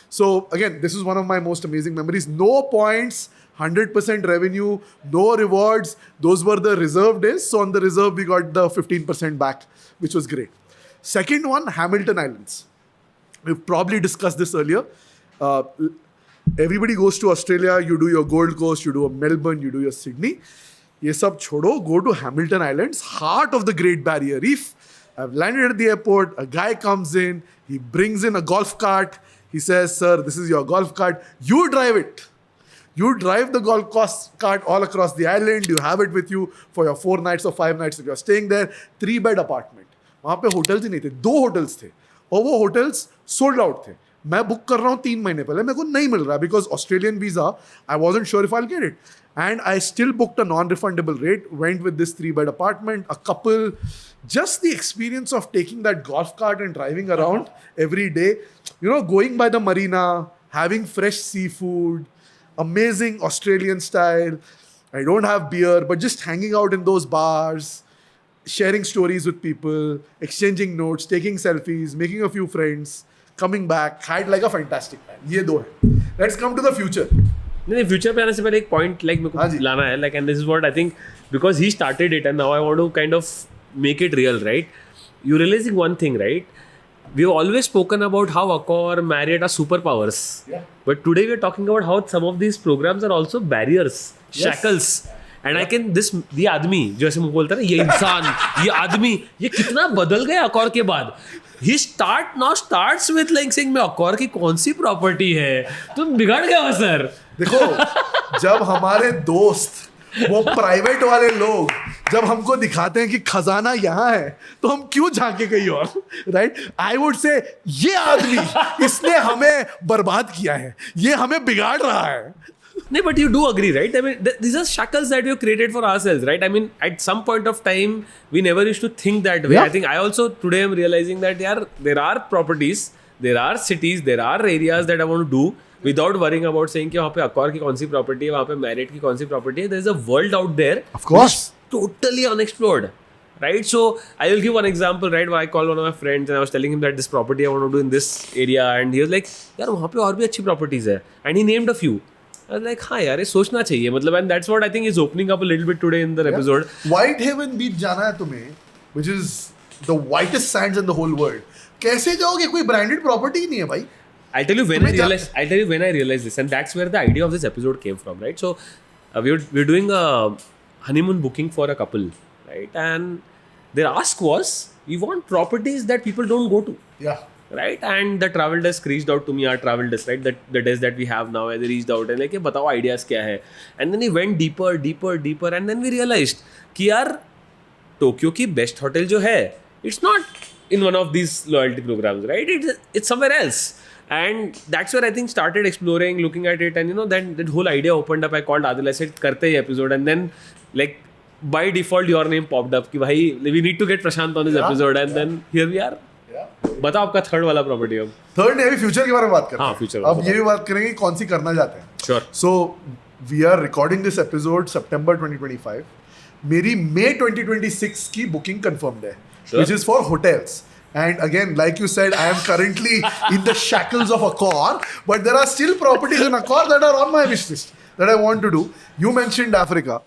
So again, this is one of my most amazing memories. No points, 100% revenue, no rewards. Those were the reserve days. So on the reserve, we got the 15% back, which was great. Second one, Hamilton Islands. We've probably discussed this earlier. Everybody goes to Australia, you do your Gold Coast, you do a Melbourne, you do your Sydney. Ye sab chodo, go to Hamilton Islands, heart of the Great Barrier Reef. I've landed at the airport, a guy comes in, he brings in a golf cart. He says, sir, this is your golf cart. You drive it. You drive the golf cart all across the island. You have it with you for your 4 nights or 5 nights if you're staying there. 3-bed apartment. वहाँ पे hotels ही नहीं थे, 2 hotels थे. और वो hotels sold out थे. मैं book कर रहा हूँ 3 महीने पहले, मेरे को नहीं मिल रहा because Australian visa, I wasn't sure if I'll get it. And I still booked a non-refundable rate, went with this 3-bed apartment, a couple. Just the experience of taking that golf cart and driving around every day, going by the marina, having fresh seafood, amazing Australian style. I don't have beer, but just hanging out in those bars, sharing stories with people, exchanging notes, taking selfies, making a few friends, coming back, had like a fantastic time. ये दो है. Let's come to the future. नहीं future पे आने से पहले एक point like मेरे को लाना है like and this is what I think because he started it and now I want to kind of make it real right you realizing one thing right we have always spoken about how Accor, Marriott are superpowers. Yeah. But today we are talking about how some of these programs are also barriers, shackles. And I can ये आदमी जो ऐसे मुझे बोलता है ना ये इंसान ये आदमी ये कितना बदल गया Accor के बाद. He starts with like saying मैं Accor की कौन सी प्रॉपर्टी है तुम बिगड़ गया हो सर. देखो जब हमारे दोस्त वो प्राइवेट वाले लोग जब हमको दिखाते हैं कि खजाना यहाँ है तो हम क्यों झांके कहीं और राइट आई वुड से ये आदमी इसने हमें बर्बाद किया है ये हमें बिगाड़ रहा है No, but you do agree, right? I mean, these are shackles that we have created for ourselves, right? I mean, at some point of time, we never used to think that way. Yeah. I think I also today am realizing that there are properties, there are cities, there are areas that I want to do without worrying about saying कि वहाँ पे Accor की कौन सी property है, वहाँ पे Marriott की कौन सी property है. There is a world out there. Of course. which is totally unexplored. Right, so I will give one example. Right, where I called one of my friends and I was telling him that this property I want to do in this area, and he was like, "यार वहाँ पे और भी अच्छी properties है," and he named a few. I was like, हाँ यार ये सोचना चाहिए मतलब, and that's what I think is opening up a little bit today in the episode. Whitehaven Beach जाना है तुम्हें, which is the whitest sands in the whole world. कैसे जाओगे? कोई branded property नहीं है भाई. I'll tell you when I realized this, and that's where the idea of this episode came from. Right, so we're doing a honeymoon booking for a couple, right, and their ask was, we want properties that people don't go to. Yeah. Right, and the travel desk reached out to me, our travel desk, right, the desk that we have now, and they reached out and like, बताओ ideas क्या है, and then we went deeper, and then we realized कि यार Tokyo की best hotel जो है, it's not in one of these loyalty programs, right, it's somewhere else, and that's where I think started exploring, looking at it, and you know, then that whole idea opened up. I called Adil, I said करते ही episode, and then like by default your name popped up कि भाई we need to get Prashant on this episode, and then here we are. बताओ आपका third वाला property अब. Third नहीं, अभी future के बारे में बात करते हैं. हाँ, future अब ये भी बात करेंगे कि कौन सी करना चाहते हैं. Sure. So we are recording this episode September 2025. मेरी May 2026 की बुकिंग confirmed है, which is for hotels. And again, like you said, I am currently in the shackles of Accor, but there are still properties in Accor that are on my wish list that I want to do. You mentioned Africa.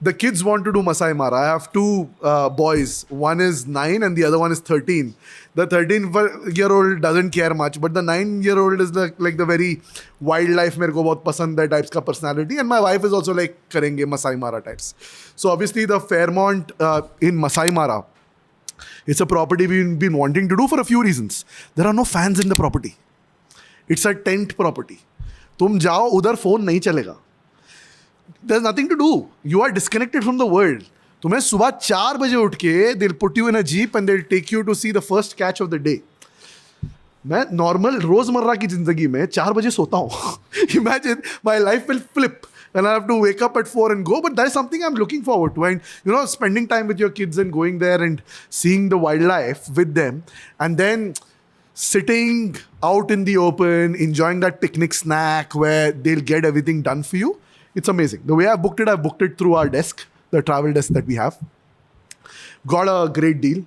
The kids want to do Masai Mara. I have two boys. One is 9 and the other one is 13. The 13-year-old doesn't care much, but the 9-year-old is like the very wildlife. मेरे को बहुत पसंद है types का personality, and my wife is also like करेंगे Masai Mara types. So obviously the Fairmont in Masai Mara, it's a property we've been wanting to do for a few reasons. There are no fans in the property. It's a tent property. तुम जाओ उधर phone नहीं चलेगा. There's nothing to do. You are disconnected from the world. तुम्हें सुबह 4 बजे उठ के they'll put you in a jeep and they'll take you to see the first catch of the day. मैं नॉर्मल रोजमर्रा की जिंदगी में 4 बजे सोता हूँ. Imagine my life will flip and I have to wake up at 4 and go. But that is something I'm looking forward to. And you know, spending time with your kids and going there and seeing the wildlife with them, and then sitting out in the open, enjoying that picnic snack where they'll get everything done for you. It's amazing. The way I've booked it through our desk, the travel desk that we have. Got a great deal.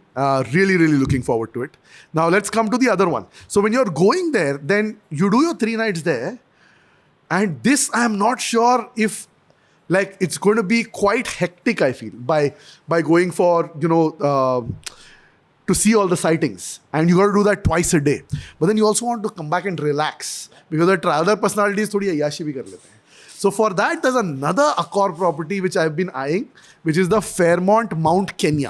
Really, really looking forward to it. Now let's come to the other one. So when you're going there, then you do your 3 nights there. And this, I'm not sure if like it's going to be quite hectic, I feel, by going for, you know, to see all the sightings. And you got to do that twice a day. But then you also want to come back and relax, because the traveler personality is थोड़ी अय्याशी भी कर लेते हैं. So for that, there's another Accor property which I've been eyeing, which is the Fairmont Mount Kenya.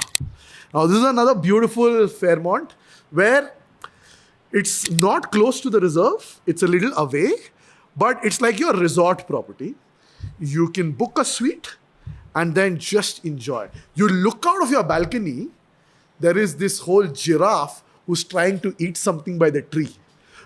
Now this is another beautiful Fairmont where it's not close to the reserve. It's a little away, but it's like your resort property. You can book a suite and then just enjoy. You look out of your balcony, there is this whole giraffe who's trying to eat something by the tree.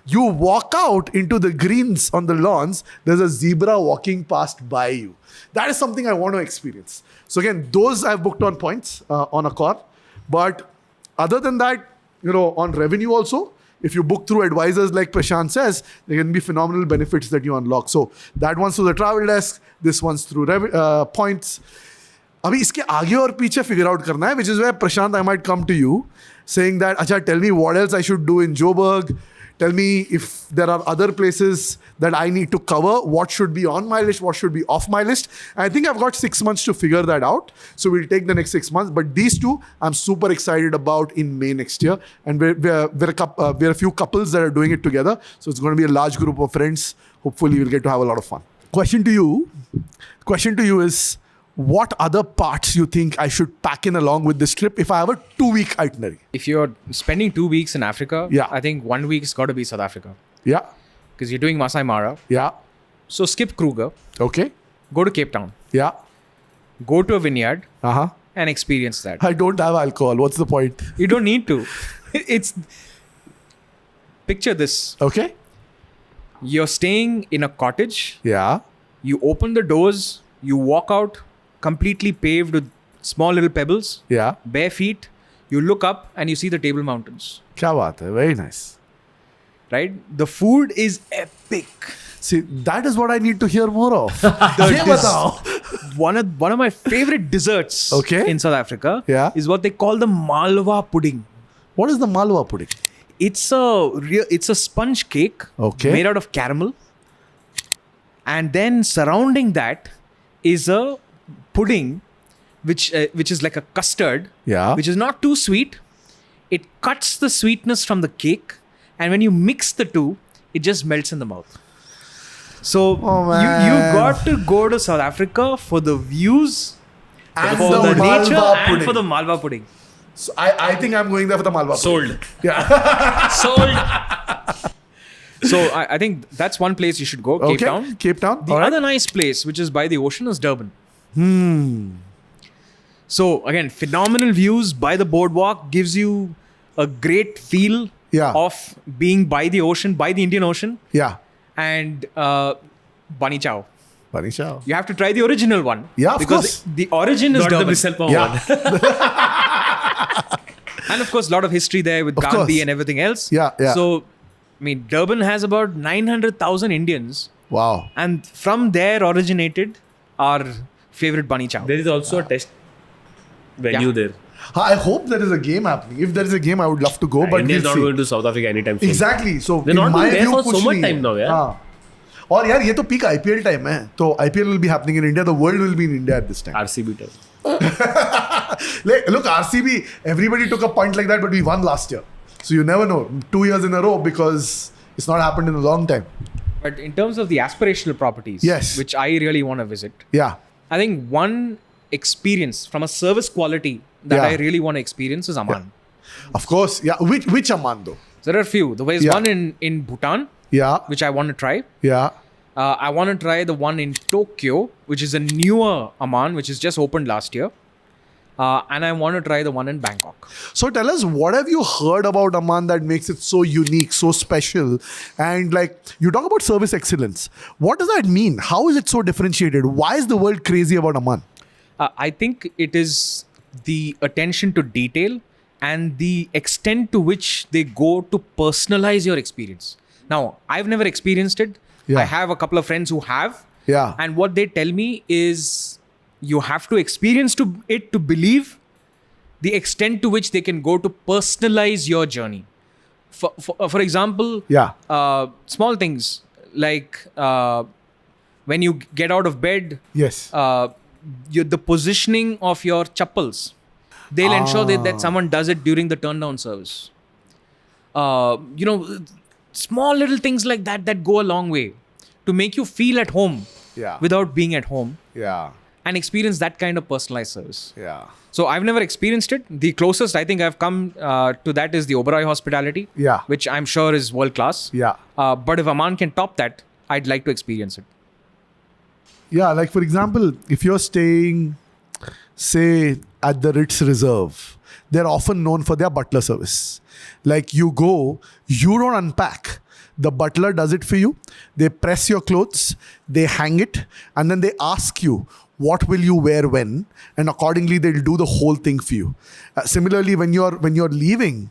You walk out into the greens on the lawns, there's a zebra walking past by you. That is something I want to experience. So again, those I've booked on points on Accor. But other than that, you know, on revenue also, if you book through advisors like Prashant says, there can be phenomenal benefits that you unlock. So that one's through the travel desk, this one's through points. अभी इसके आगे और पीछे figure out करना है, which is where Prashant, I might come to you saying that, Acha, tell me what else I should do in Joburg. Tell me if there are other places that I need to cover, what should be on my list, what should be off my list. I think I've got 6 months to figure that out. So we'll take the next 6 months. But these two, I'm super excited about in May next year. And we're a few couples that are doing it together. So it's going to be a large group of friends. Hopefully we'll get to have a lot of fun. Question to you is, what other parts you think I should pack in along with this trip if I have a 2-week itinerary? If you're spending 2 weeks in Africa, Yeah. I think 1 week's got to be South Africa. Yeah. Because you're doing Masai Mara. Yeah. So skip Kruger, Okay. go to Cape Town, Yeah. go to a vineyard Uh-huh. and experience that. I don't have alcohol. What's the point? You don't need to. It's picture this. Okay. You're staying in a cottage. Yeah. You open the doors, you walk out, completely paved with small little pebbles, Yeah. bare feet. You look up and you see the Table Mountains. Kya baat hai? Very nice. Right? The food is epic. See, that is what I need to hear more of. Ye batao. One of my favorite desserts Okay. in South Africa Yeah. is what they call the Malwa pudding. What is the Malwa pudding? It's a sponge cake Okay. made out of caramel, and then surrounding that is a pudding, which is like a custard, Yeah. which is not too sweet. It cuts the sweetness from the cake, and when you mix the two, it just melts in the mouth. So Oh, you man. got to go to South Africa for the views, And for the the nature, Malwa and pudding. for the Malwa pudding. So I think I'm going there for the Malwa pudding. Sold. Yeah. Sold. So I think that's one place you should go, Cape Okay. Town. Cape Town. The All right. other nice place, which is by the ocean, is Durban. So again, phenomenal views by the boardwalk, gives you a great feel Yeah. of being by the ocean, by the Indian Ocean, Yeah. and Bani Chow. Bunny Chow. You have to try the original one. Yeah, of because course. the origin is Not the Durban. Missile Pav Yeah. one. And of course, a lot of history there with Of Gandhi course. and everything else. Yeah, yeah. So, I mean, Durban has about 900,000 Indians, Wow. and from there originated our favorite Bani Chow. There is also a test venue Yeah. there. I hope there is a game happening. If there is a game, I would love to go. But India is we'll not see. going to South Africa anytime soon. Exactly. So They're in not my there view, for so कुछ much नहीं time है. now, यार. हाँ. और यार ये तो peak IPL time है. तो IPL will be happening in India. The world will be in India at this time. RCB time. Look, RCB. Everybody took a punt like that, but we won last year. So you never know. 2 years in a row because it's not happened in a long time. But in terms of the aspirational properties, Yes. which I really want to visit, Yeah. I think one experience from a service quality that Yeah. I really want to experience is Amman. Of course. Yeah. Which Amman though? So there are a few. There is Yeah. one in Bhutan, Yeah. which I want to try. Yeah. I want to try the one in Tokyo, which is a newer Amman, which is just opened last year. And I want to try the one in Bangkok. So tell us, what have you heard about Amman that makes it so unique, so special? And like, you talk about service excellence. What does that mean? How is it so differentiated? Why is the world crazy about Amman? I think it is the attention to detail and the extent to which they go to personalize your experience. Now, I've never experienced it. Yeah. I have a couple of friends who have. Yeah. And what they tell me is you have to experience it to believe the extent to which they can go to personalize your journey. For example, Yeah. small things like when you get out of bed, Yes. the positioning of your chappals. They'll ensure that someone does it during the turn down service. Small little things like that go a long way to make you feel at home Yeah. without being at home Yeah. and experience that kind of personalized service. Yeah. So I've never experienced it. The closest I think I've come to that is the Oberoi Hospitality, Yeah. which I'm sure is world class. Yeah. But if Amman can top that, I'd like to experience it. Yeah. Like, for example, if you're staying, say, at the Ritz Reserve, they're often known for their butler service. Like, you go, you don't unpack. The butler does it for you. They press your clothes, they hang it, and then they ask you, what will you wear when? And accordingly, they'll do the whole thing for you. Similarly, when you're leaving,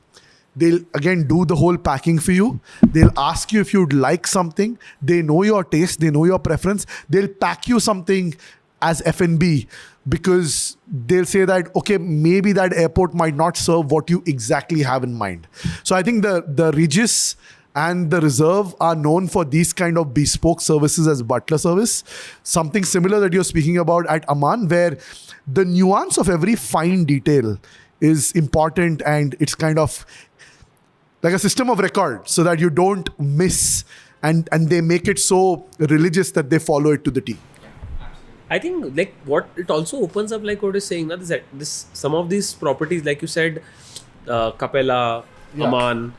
they'll again do the whole packing for you. They'll ask you if you'd like something. They know your taste. They know your preference. They'll pack you something as F&B because they'll say that, okay, maybe that airport might not serve what you exactly have in mind. So I think the Regis and the Reserve are known for these kind of bespoke services as butler service. Something similar that you're speaking about at Amman, where the nuance of every fine detail is important and it's kind of like a system of record so that you don't miss and they make it so religious that they follow it to the T. I think like what it also opens up, like what is saying, na, this some of these properties, like you said, Capella, Yeah. Amman,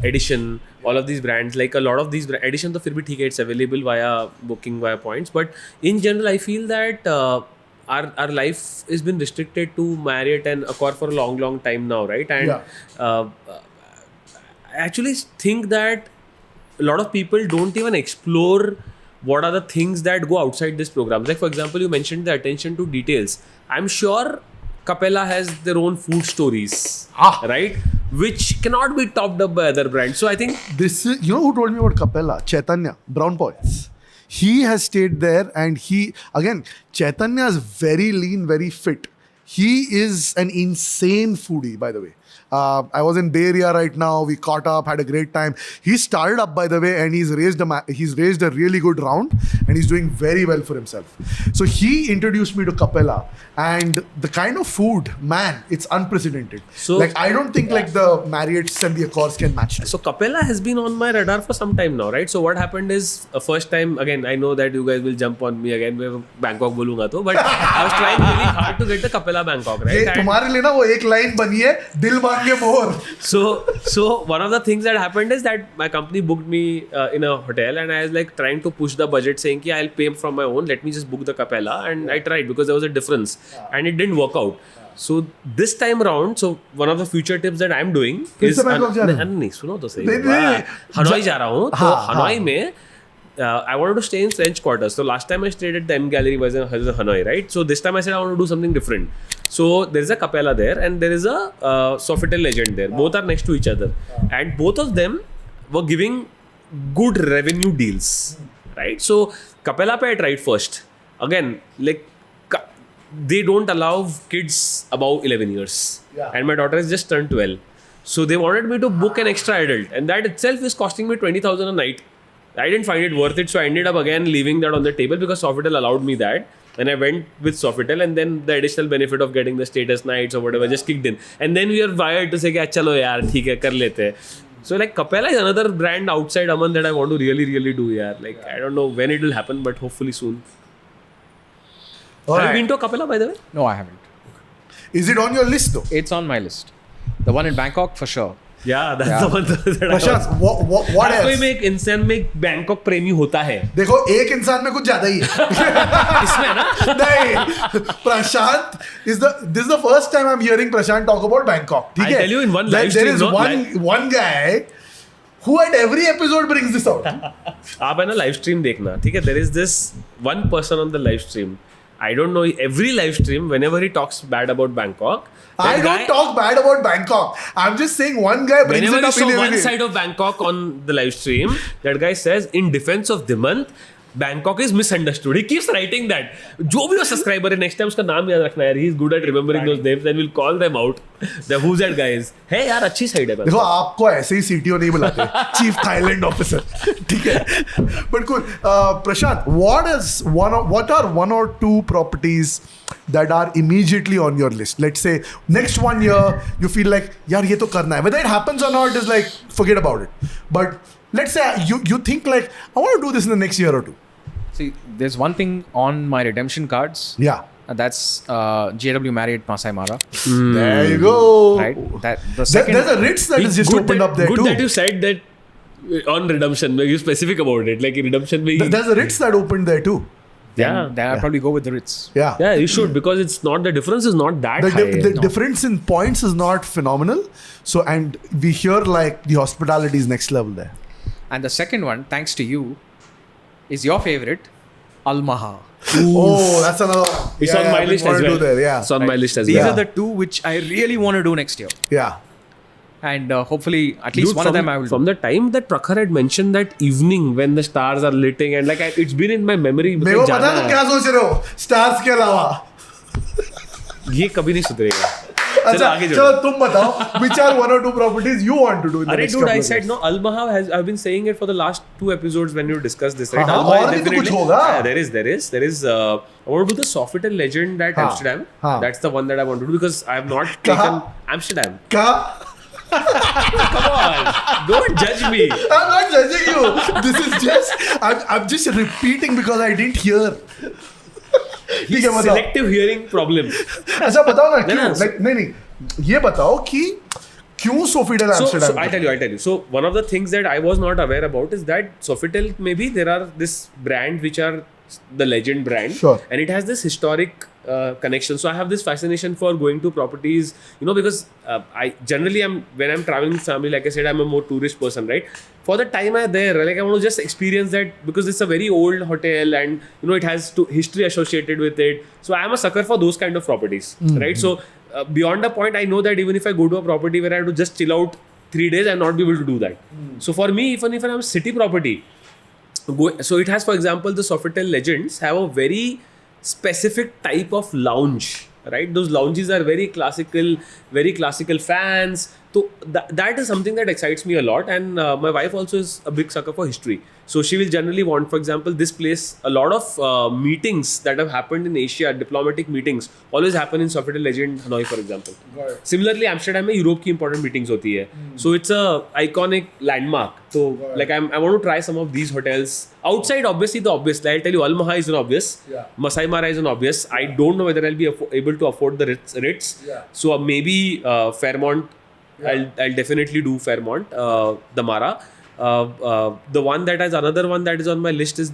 Edition, all of these brands, like a lot of these Edition, तो फिर भी ठीक है, it's available via booking via points. But in general, I feel that our life has been restricted to Marriott and Accor for a long time now, right? And I actually think that a lot of people don't even explore what are the things that go outside this program. Like for example, you mentioned the attention to details. I'm sure Capella has their own food stories, right? Which cannot be topped up by other brands. So I think This is, you know who told me about Capella? Chaitanya, Brown Points. He has stayed there, and Chaitanya is very lean, very fit. He is an insane foodie, by the way. I was in Bay Area right now. We caught up, had a great time. He started up, by the way, and he's raised a really good round, and he's doing very well for himself. So he introduced me to Capella, and the kind of food, man, it's unprecedented. So- like I don't think like the Marriotts and the Accords can match it. so. Capella has been on my radar for some time now, right? So what happened is, first time again, I know that you guys will jump on me again. मैं Bangkok बोलूँगा तो, but I was trying really hard to get the Capella Bangkok, right? ये And- तुम्हारे लिए ना वो एक line बनी है, दिल मांगे मोर. So one of the things that happened is that my company booked me in a hotel, and I was like trying to push the budget, saying कि I'll pay from my own, let me just book the Capella, and I tried because there was a difference, and it didn't work out. So this time around, so one of the future tips that I'm doing फिर is से Bangkok जा रहे हो? नहीं सुनो तो सही, नहीं, हनोई जा रहा हूँ, तो हाँ, हनोई हाँ. में I wanted to stay in French Quarters. So last time I stayed at the M Gallery was in Hanoi, right? So this time I said I want to do something different. So there is a Capella there, and there is a Sofitel Legend there. Both are next to each other, and both of them were giving good revenue deals, right? So Capella pe I tried first. Again, like they don't allow kids above 11 years, and my daughter has just turned 12. So they wanted me to book an extra adult, and that itself is costing me 20,000 a night. I didn't find it worth it, so I ended up again leaving that on the table because Sofitel allowed me that, and I went with Sofitel, and then the additional benefit of getting the status nights or whatever just kicked in, and then we are wired to say कि चलो यार ठीक है कर लेते हैं. So like Capella is another brand outside Aman that I want to really do, yaar. Like I don't know when it will happen, but hopefully soon. Have you been to Capella, by the way? No, I haven't. Is it on your list though? It's on my list. The one in Bangkok for sure. Yeah, that's the one that I Prashant, what हर कोई else? में एक इंसान में एक Bangkok प्रेमी होता है. देखो एक इंसान में कुछ ज्यादा ही है. इसमें ना नहीं, Prashant this is the first time I'm hearing Prashant talk about Bangkok. ठीक I'll है? tell you in one There live stream, is no? one guy who at every episode brings this out. आप है ना live stream देखना, ठीक है? There is this one person on the live stream. I don't know, every live stream, whenever he talks bad about Bangkok, I don't talk bad about Bangkok. I'm just saying one guy brings whenever it you up saw in one every side of Bangkok on the live stream, that guy says, in defense of Dimant, Bangkok is misunderstood. He keeps writing that. जो भी हो subscriber है, next time उसका नाम याद रखना यार. He's good at remembering those names, and we'll call them out. Who's that guy is? है यार, अच्छी side है देखो Bangkok. आपको ऐसे ही CTO नहीं बुलाते, Chief Thailand Officer, ठीक है? But cool. Prashant, what are one or two properties that are immediately on your list? Let's say next 1 year you feel like यार ये तो करना है. Whether it happens or not is like forget about it. But let's say you think like I want to do this in the next year or two. See, there's one thing on my redemption cards. Yeah. That's JW Marriott Masai Mara. There you go. Right? That the second. There's a Ritz that is just Good opened that- up there good too. that you said that on redemption. Like, you specific about it. Like redemption में There's a Ritz that opened there too. then I'll probably go with the Ritz. Yeah. Yeah, you should, because it's not, the difference is not that The, high. the difference in points is not phenomenal. So, and we hear like the hospitality is next level there. And the second one, thanks to you, is your favorite, Al Maha. Oh, that's another one. It's Yeah, on yeah, my we list wanna as well. do there, yeah. It's on my list as These well. are the two which I really want to do next year. Yeah. And hopefully, at least Dude, one of them I will From do. the time that Prakhar had mentioned that evening when the stars are lighting, and like it's been in my memory. मेरे को पता है तुम क्या सोच रहे हो stars के अलावा. ये कभी नहीं सुधरेगा. अच्छा आगे चलो जोड़ो. तुम बताओ which are one or two properties you want to do in the अरे next dude, couple I of said years? no. Al Maha has. I've been saying it for the last 2 episodes when you discussed this, right? हाँ, Al Maha और is भी तो कुछ definitely. होगा. Yeah, there is. I want to do the Sofitel Legend at हाँ, Amsterdam. हाँ. That's the one that I want to do because I have not कहाँ? taken Amsterdam. क्या? Come on, don't judge me. I'm not judging you. This is just I'm just repeating because I didn't hear. ठीक है बताओ. Selective hearing problem. अच्छा बताओ ना क्यों? no, so- Like नहीं ये बताओ कि क्यों Sofitel So Amsterdam? I'll tell you. So one of the things that I was not aware about is that Sofitel, maybe there are this brand which are the legend brand, Sure. and it has this historic connection. So I have this fascination for going to properties, because I generally when I'm traveling with family, like I said, I'm a more tourist person, right? For the time I'm there, like I want to just experience that because it's a very old hotel and it has history associated with it. So I am a sucker for those kind of properties, right? So beyond a point, I know that even if I go to a property where I have to just chill out 3 days, I'll not be able to do that. So for me, even if I'm a city property, so it has, for example, the Sofitel Legends have a very specific type of lounge, right? Those lounges are very classical fans. So that is something that excites me a lot. And my wife also is a big sucker for history. So she will generally want, for example, this place, a lot of meetings that have happened in Asia, diplomatic meetings, always happen in Sofitel Legend Hanoi, for example. Similarly, Amsterdam में Europe की important meetings होती है. So it's a iconic landmark. So like I want to try some of these hotels. Outside, obviously, the obvious. Like I'll tell you, Al Maha is an obvious. Masai Mara is an obvious. I don't know whether I'll be able to afford the Ritz. So maybe Fairmont. I'll definitely do Fairmont, the Mara. The one that has another one that is on my list is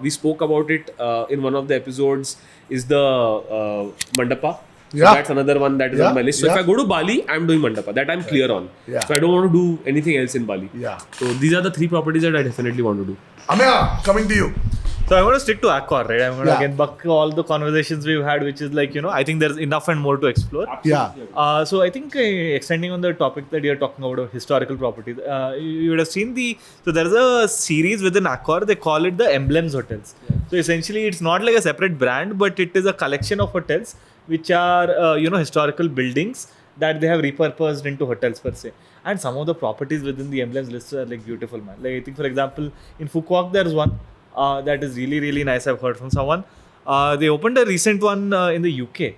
we spoke about it in one of the episodes, is the Mandapa. So that's another one that is on my list. So if I go to Bali, I'm doing Mandapa. That I'm clear on. So I don't want to do anything else in Bali. So these are the 3 properties that I definitely want to do. Ameya, coming to you. So I'm going to stick to Accor, right? I'm going to again buck all the conversations we've had, which is like, I think there's enough and more to explore. So I think extending on the topic that you're talking about historical properties, you would have seen so there's a series within Accor, they call it the Emblems Hotels. So essentially it's not like a separate brand, but it is a collection of hotels which are, historical buildings that they have repurposed into hotels per se. And some of the properties within the Emblems list are like beautiful, man. Like I think, for example, in Phuket there's one that is really, really nice. I've heard from someone. They opened a recent one in the UK.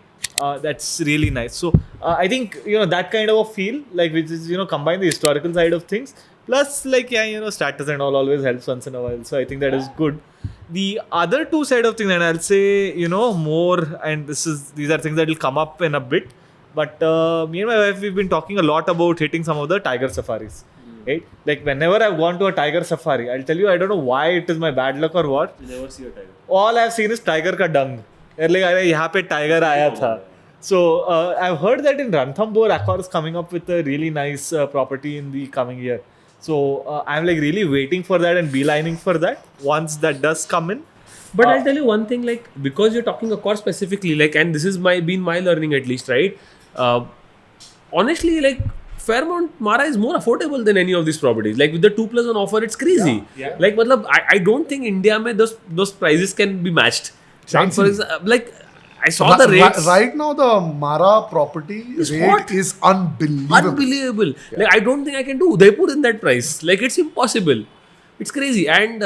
That's really nice. So I think, that kind of a feel, like which is, combine the historical side of things. Plus, like, status and all always helps once in a while. So I think that is good. The other 2 side of things, and I'll say, more, and these are things that will come up in a bit. But me and my wife, we've been talking a lot about hitting some of the tiger safaris. Right? Like whenever I've gone to a tiger safari, I'll tell you, I don't know why it is my bad luck or what. You never see a tiger. All I've seen is tiger ka dung. Like, यहाँ पे tiger आया था. So I've heard that in Ranthambore, Accor is coming up with a really nice property in the coming year. So I'm like really waiting for that and beelining for that once that does come in. But I'll tell you one thing, like, because you're talking Accor specifically, like, and this is been my learning at least, right? Honestly, like, Fairmont Mara is more affordable than any of these properties. Like with the 2+1 offer, it's crazy. Like, I don't think India mein those prices can be matched. Like, for example, like I saw the rates. Right now, the Mara property rate is unbelievable. Like I don't think I can do Udaipur in that price. Like it's impossible. It's crazy. And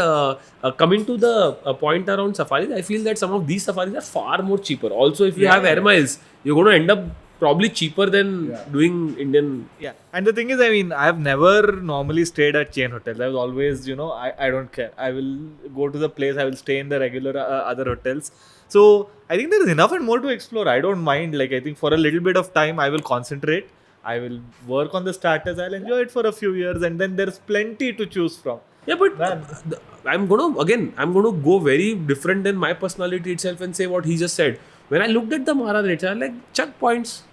coming to the point around safaris, I feel that some of these safaris are far more cheaper. Also, if you have air miles, you're going to end up probably cheaper than doing Indian. Yeah. And the thing is, I mean, I've never normally stayed at chain hotels. I was always, I don't care. I will go to the place, I will stay in the regular other hotels. So I think there is enough and more to explore. I don't mind. Like, I think for a little bit of time, I will concentrate. I will work on the starters. I'll enjoy it for a few years. And then there's plenty to choose from. Yeah, but I'm going to go very different than my personality itself and say what he just said. When I looked at the Mara rates, I was like, chuck points.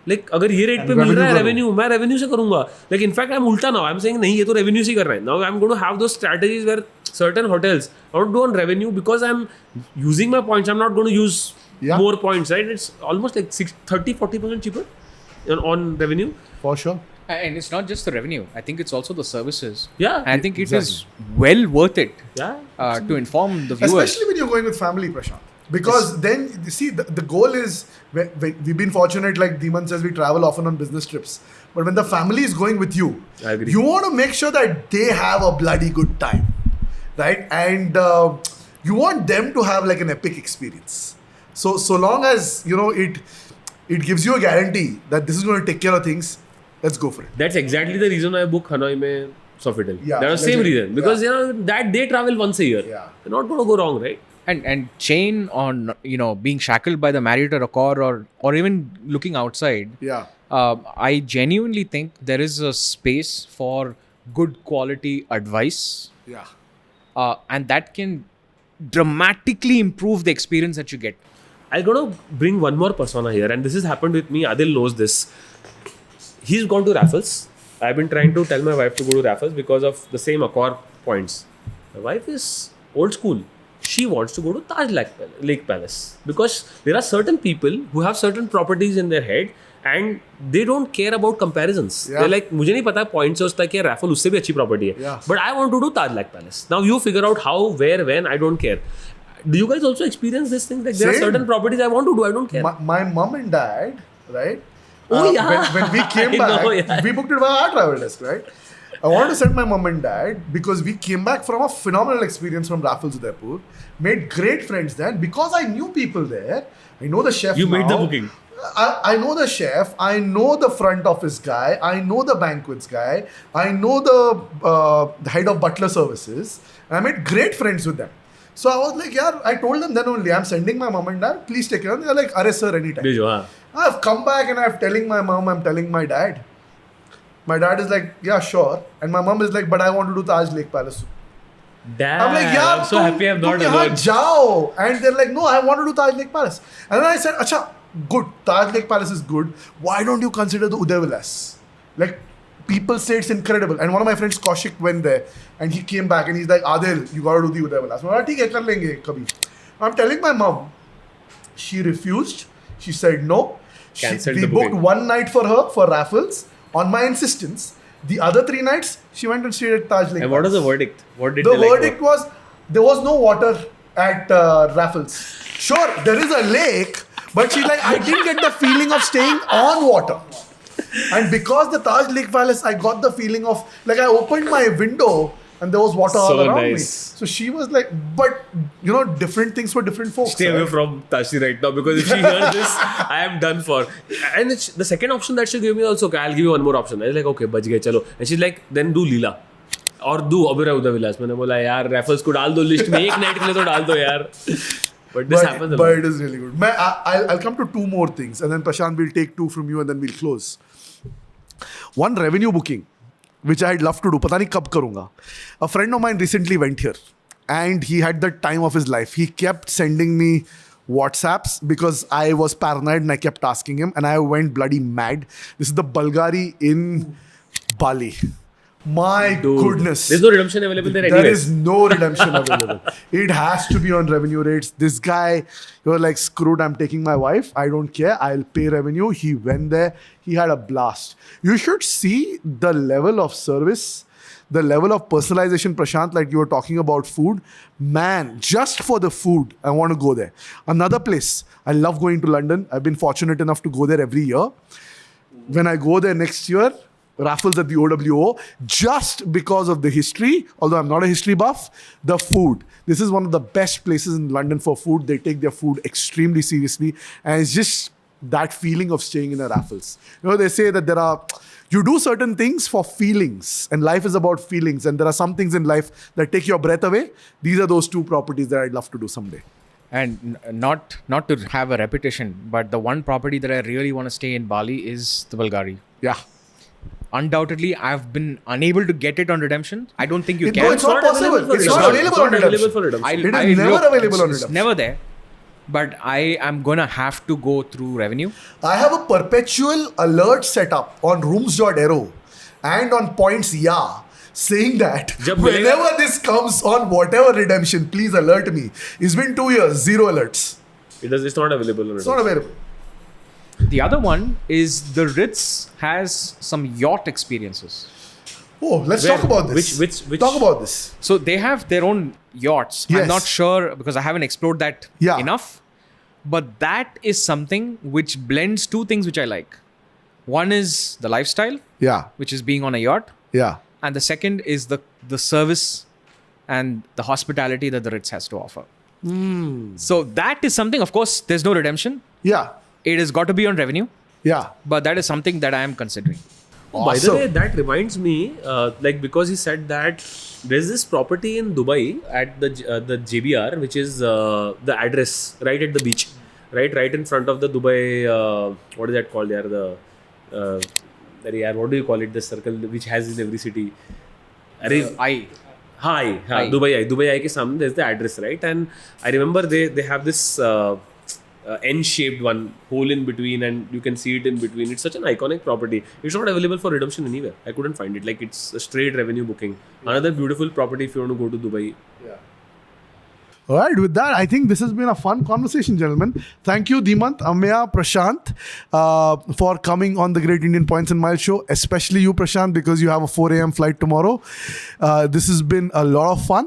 Like, अगर ये rate पे मिल रहा है revenue, मैं revenue से करूंगा. Like, in fact, I'm उल्टा now. I'm saying नहीं, ये तो रेवेन्यू से कर रहा है. Now I'm going to have those strategies where certain hotels I want to do on revenue because I'm using my points. I'm not going to use more points, right? It's almost like 30-40% cheaper on revenue. For sure. And it's not just the revenue. I think it's also the services. Yeah. And I think it is well worth it to inform the viewers. Especially when you're going with family, Prashant. Because then, you see, the goal is, we've been fortunate, like Dhiman says, we travel often on business trips. But when the family is going with you, I agree. You want to make sure that they have a bloody good time. Right? And you want them to have like an epic experience. So long as, it gives you a guarantee that this is going to take care of things, let's go for it. That's exactly the reason I book Hanoi mein Sofitel. Yeah, that's the same reason. Because, that they travel once a year. Yeah. They're not going to go wrong, right? And chain on, being shackled by the Marriott or Accor or even looking outside. Yeah. I genuinely think there is a space for good quality advice. Yeah. And that can dramatically improve the experience that you get. I'm gonna bring one more persona here, and this has happened with me. Adil knows this. He's gone to Raffles. I've been trying to tell my wife to go to Raffles because of the same Accor points. My wife is old school. She wants to go to Taj Lake Palace because there are certain people who have certain properties in their head and they don't care about comparisons. Yeah. They're like, मुझे नहीं पता point से उसका क्या Raffles उससे भी अच्छी property है. Yeah. But I want to do Taj Lake Palace. Now you figure out how, where, when. I don't care. Do you guys also experience this thing? Like there are Same. certain properties I want to do. I don't care. My mom and dad, right? Oh, yeah. When we came I back, know, yeah. we booked it via our travel desk, right? I wanted to send my mom and dad because we came back from a phenomenal experience from Raffles Udaipur, made great friends there. And because I knew people there, I know the chef. You made the now. booking. I know the chef, I know the front office guy, I know the banquets guy, I know the head of butler services, and I made great friends with them. So I was like, yeah, I told them then only, I'm sending my mom and dad, please take care. And they're like, arre sir, anytime. भेजो, हाँ. I've come back and I'm telling my mom, I'm telling my dad. My dad is like, yeah, sure. And my mom is like, but I want to do Taj Lake Palace. Damn, I'm like, yeah, I'm so happy I'm not तुम यहाँ alone. जाओ. And they're like, no, I want to do Taj Lake Palace. And then I said, acha, good. Taj Lake Palace is good. Why don't you consider the Uday Vilas? Like, people say it's incredible. And one of my friends, Kaushik, went there. And he came back and he's like, Adil, you got to do the Uday Vilas. I'm like, ठीक है, कर लेंगे कभी. I'm telling my mom. She refused. She said no. Cancelled We the booked booking. one night for her for Raffles on my insistence. The other 3 nights, she went and stayed at Taj Lake And what was Palace. the verdict? What did The they like? verdict was there was no water at Raffles. Sure, there is a lake, but she's like, I didn't get the feeling of staying on water. And because the Taj Lake Palace, I got the feeling of like I opened my window and there was water all So around me. nice. So she was like, but you know, different things for different folks. Stay away right? from Tashi right now because if she hears this, I am done for. And it's, the second option that she gave me also, okay, I'll give you one more option. I was like, okay, बच गए चलो. And she's like, then do Leela. और do Oberoi Uday Vilas. मैंने बोला यार Raffles को डाल दो लिस्ट में एक नाइट के लिए तो डाल दो यार. But this happens a But lot. it is really good. I'll come to 2 more things and then Prashant will take 2 from you and then we'll close. One revenue booking, which I'd love to do. पता नहीं कब करूँगा. A friend of mine recently went here and he had the time of his life. He kept sending me WhatsApps because I was paranoid and I kept asking him and I went bloody mad. This is the Bulgari in Bali. My Dude, goodness. There's no redemption available there There anyways. is no redemption available. It has to be on revenue rates. This guy, you're like, screwed, I'm taking my wife. I don't care. I'll pay revenue. He went there. He had a blast. You should see the level of service, the level of personalization, Prashant, like you were talking about food. Man, just for the food, I want to go there. Another place, I love going to London. I've been fortunate enough to go there every year. When I go there next year, Raffles at the OWO, just because of the history, although I'm not a history buff, the food. This is one of the best places in London for food. They take their food extremely seriously. And it's just that feeling of staying in a Raffles. You know, they say that you do certain things for feelings, and life is about feelings. And there are some things in life that take your breath away. These are those 2 properties that I'd love to do someday. And not to have a repetition, but the one property that I really want to stay in Bali is the Bulgari. Yeah. Undoubtedly, I've been unable to get it on redemption. I don't think you No, can. it's not possible. available for It's redemption. not available It's on not available redemption. for redemption. It is never available on It's redemption. never there. But I am gonna have to go through revenue. I have a perpetual alert set up on rooms.aero and on points saying that जब whenever this comes on whatever redemption, please alert me. It's been 2 years, 0 alerts. It's not available on It's not available. The other one is the Ritz has some yacht experiences. Oh, let's Where? talk about this. Which- Talk about this. So they have their own yachts. Yes. I'm not sure because I haven't explored that Yeah. enough. But that is something which blends 2 things which I like. One is the lifestyle, Yeah, which is being on a yacht. yeah. And the second is the service and the hospitality that the Ritz has to offer. So that is something, of course, there's no redemption. Yeah, It has got to be on revenue. yeah. But that is something that I am considering. Oh, by the Awesome. way, that reminds me, like because he said that there's this property in Dubai at the JBR, which is the address right at the beach, right in front of the Dubai. What is that called? There, what do you call it? The circle which has in every city. Hi, Eye. Dubai Eye. Dubai Eye ke samne there's the address, right? And I remember they have this N-shaped one, hole in between, and you can see it in between. It's such an iconic property. It's not available for redemption anywhere. I couldn't find it. Like, it's a straight revenue booking. Another beautiful property if you want to go to Dubai. All right, with that, I think this has been a fun conversation, gentlemen. Thank you, Dimant, Amya, Prashant, for coming on the Great Indian Points and Miles show, especially you, Prashant, because you have a 4 a.m. flight tomorrow. This has been a lot of fun.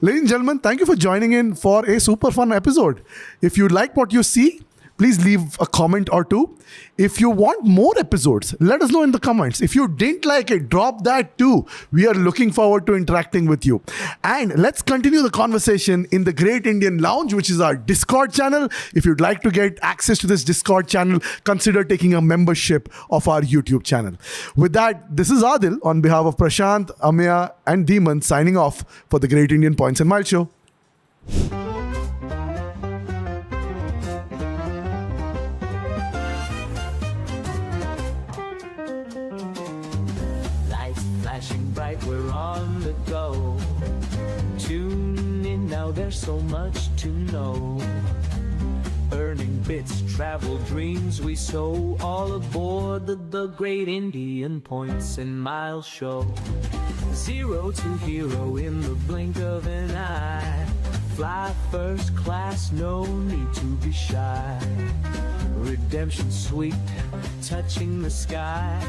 Ladies and gentlemen, thank you for joining in for a super fun episode. If you like what you see, please leave a comment or two. If you want more episodes, let us know in the comments. If you didn't like it, drop that too. We are looking forward to interacting with you. And let's continue the conversation in the Great Indian Lounge, which is our Discord channel. If you'd like to get access to this Discord channel, consider taking a membership of our YouTube channel. With that, this is Adil on behalf of Prashant, Amya, and Demon signing off for the Great Indian Points and Miles show. Flashing bright, we're on the go. Tune in now, there's so much to know. Earning bits, travel dreams we sow. All aboard the Great Indian Points and Miles show. Zero to hero in the blink of an eye. Fly first class, no need to be shy. Redemption sweet, touching the sky.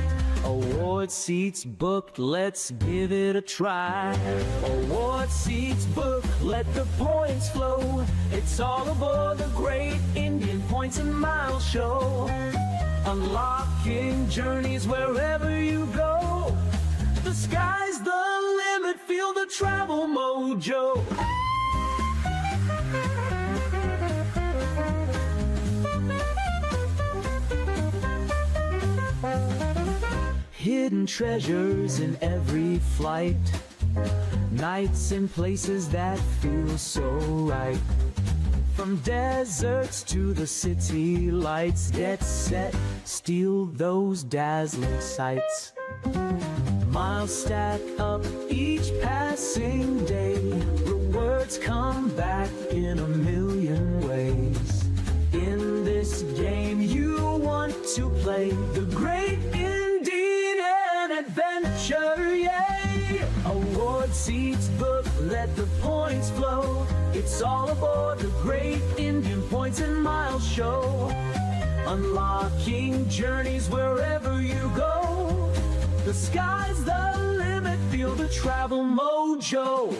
Award seats booked, let's give it a try. Award seats booked, let the points flow. It's all aboard the Great Indian Points and Miles show. Unlocking journeys wherever you go. The sky's the limit, feel the travel mojo. Hidden treasures in every flight. Nights in places that feel so right. From deserts to the city lights. Get set, steal those dazzling sights. Miles stack up each passing day. Rewards come back in a million ways. In this game you want to play the Great Indian Adventure, yay! Award seats booked, let the points flow. It's all aboard the Great Indian Points and Miles show. Unlocking journeys wherever you go. The sky's the limit, feel the travel mojo.